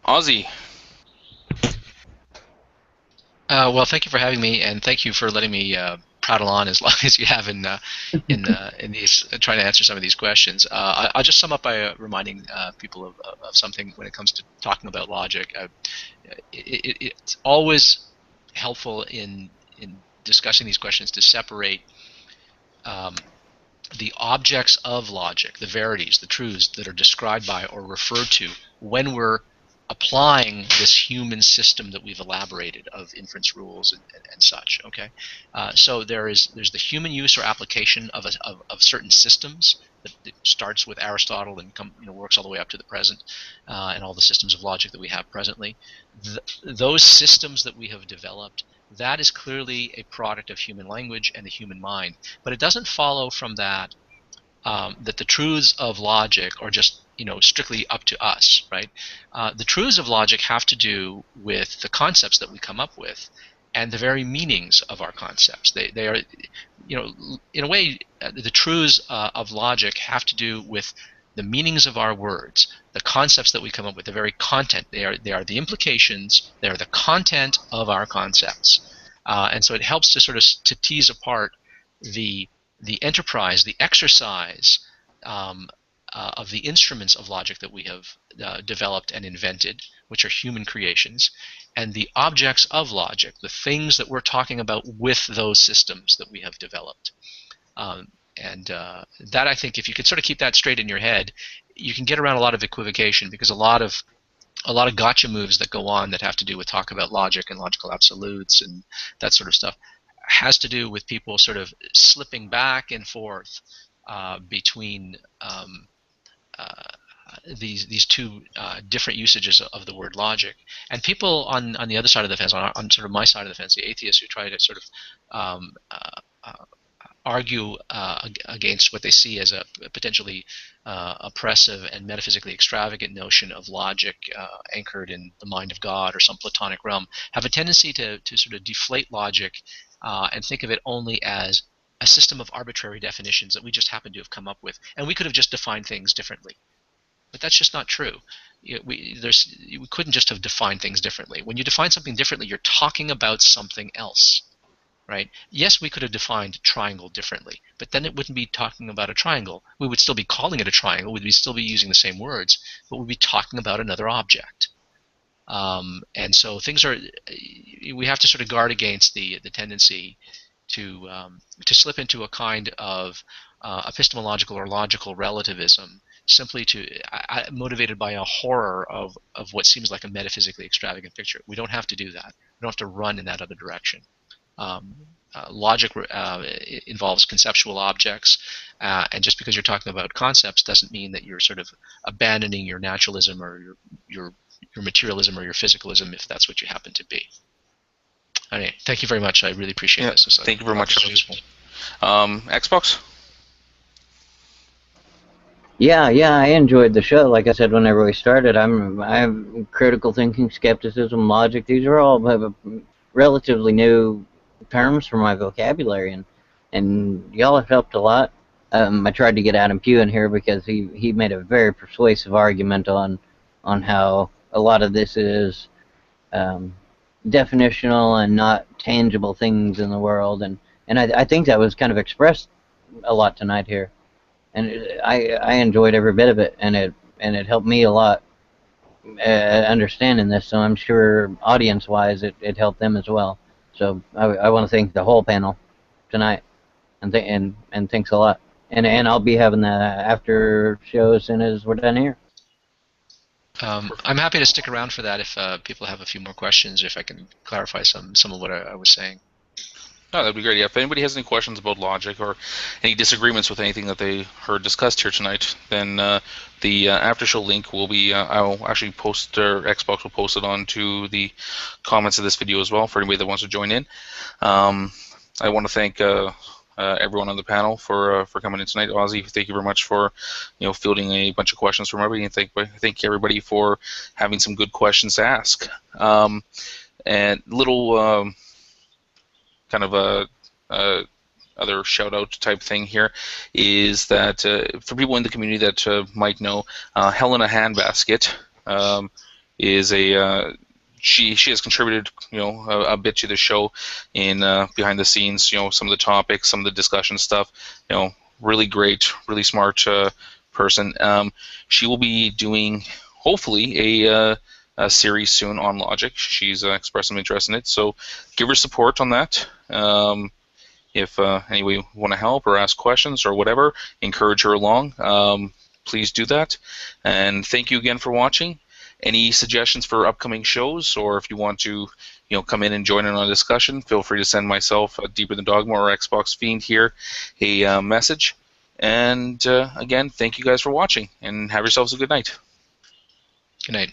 [SPEAKER 2] Ozzy.
[SPEAKER 5] Well, thank you for having me, and thank you for letting me prattle on as long as you have in these trying to answer some of these questions. I'll just sum up by reminding people of something when it comes to talking about logic. It's always helpful in discussing these questions to separate the objects of logic, the verities, the truths that are described by or referred to when we're applying this human system that we've elaborated of inference rules and such. Okay, so there's the human use or application of certain systems that starts with Aristotle and works all the way up to the present, and all the systems of logic that we have presently. Those systems that we have developed, that is clearly a product of human language and the human mind. But it doesn't follow from that that the truths of logic are just strictly up to us, right? The truths of logic have to do with the concepts that we come up with and the very meanings of our concepts. They are, in a way, the truths of logic have to do with the meanings of our words, the concepts that we come up with, the very content. They are the implications. They are the content of our concepts, and so it helps to sort of to tease apart the enterprise, the exercise of the instruments of logic that we have developed and invented, which are human creations, and the objects of logic, the things that we're talking about with those systems that we have developed. That, I think, if you could sort of keep that straight in your head, you can get around a lot of equivocation, because a lot of gotcha moves that go on that have to do with talk about logic and logical absolutes and that sort of stuff has to do with people sort of slipping back and forth between these two different usages of the word logic. And people on the other side of the fence, on sort of my side of the fence, the atheists who try to sort of argue against what they see as a potentially oppressive and metaphysically extravagant notion of logic anchored in the mind of God or some Platonic realm, have a tendency to sort of deflate logic and think of it only as a system of arbitrary definitions that we just happen to have come up with, and we could have just defined things differently. But that's just not true. We couldn't just have defined things differently. When you define something differently, you're talking about something else. Right? Yes, we could have defined triangle differently, but then it wouldn't be talking about a triangle. We would still be calling it a triangle. We'd still be using the same words, but we'd be talking about another object. And so things are. We have to sort of guard against the tendency to slip into a kind of epistemological or logical relativism, simply motivated by a horror of what seems like a metaphysically extravagant picture. We don't have to do that. We don't have to run in that other direction. Logic involves conceptual objects, and just because you're talking about concepts doesn't mean that you're sort of abandoning your naturalism or your materialism or your physicalism, if that's what you happen to be. Anyway, thank you very much. I really appreciate this.
[SPEAKER 2] Thank you very much. Xbox?
[SPEAKER 1] Yeah, I enjoyed the show. Like I said, whenever we started, I'm critical thinking, skepticism, logic. These are all relatively new terms for my vocabulary, and y'all have helped a lot. I tried to get Adam Pugh in here because he made a very persuasive argument on how a lot of this is definitional and not tangible things in the world, and I think that was kind of expressed a lot tonight here. And I enjoyed every bit of it, and it helped me a lot understanding this. So I'm sure audience-wise, it helped them as well. So I want to thank the whole panel tonight, and thanks a lot. And I'll be having the after show as soon as we're done here.
[SPEAKER 5] I'm happy to stick around for that if people have a few more questions, if I can clarify some of what I was saying.
[SPEAKER 2] No, that'd be great. Yeah, if anybody has any questions about logic or any disagreements with anything that they heard discussed here tonight, then the after show link will be, I'll actually post, or Xbox will post it onto the comments of this video as well for anybody that wants to join in. I want to thank everyone on the panel for coming in tonight. Ozzy, thank you very much for fielding a bunch of questions from everybody, and thank everybody for having some good questions to ask. And little kind of a other shout out type thing here is that for people in the community that might know, Helena Handbasket is a she has contributed a bit to the show in behind the scenes, some of the topics, some of the discussion stuff, really great, really smart person. She will be doing hopefully a series soon on logic. She's expressed some interest in it, so give her support on that. If anybody want to help or ask questions or whatever, encourage her along. Please do that. And thank you again for watching. Any suggestions for upcoming shows, or if you want to come in and join in on a discussion, feel free to send myself, Deeper Than Dogma or Xbox Fiend here, a message. And again, thank you guys for watching, and have yourselves a good night.
[SPEAKER 5] Good night.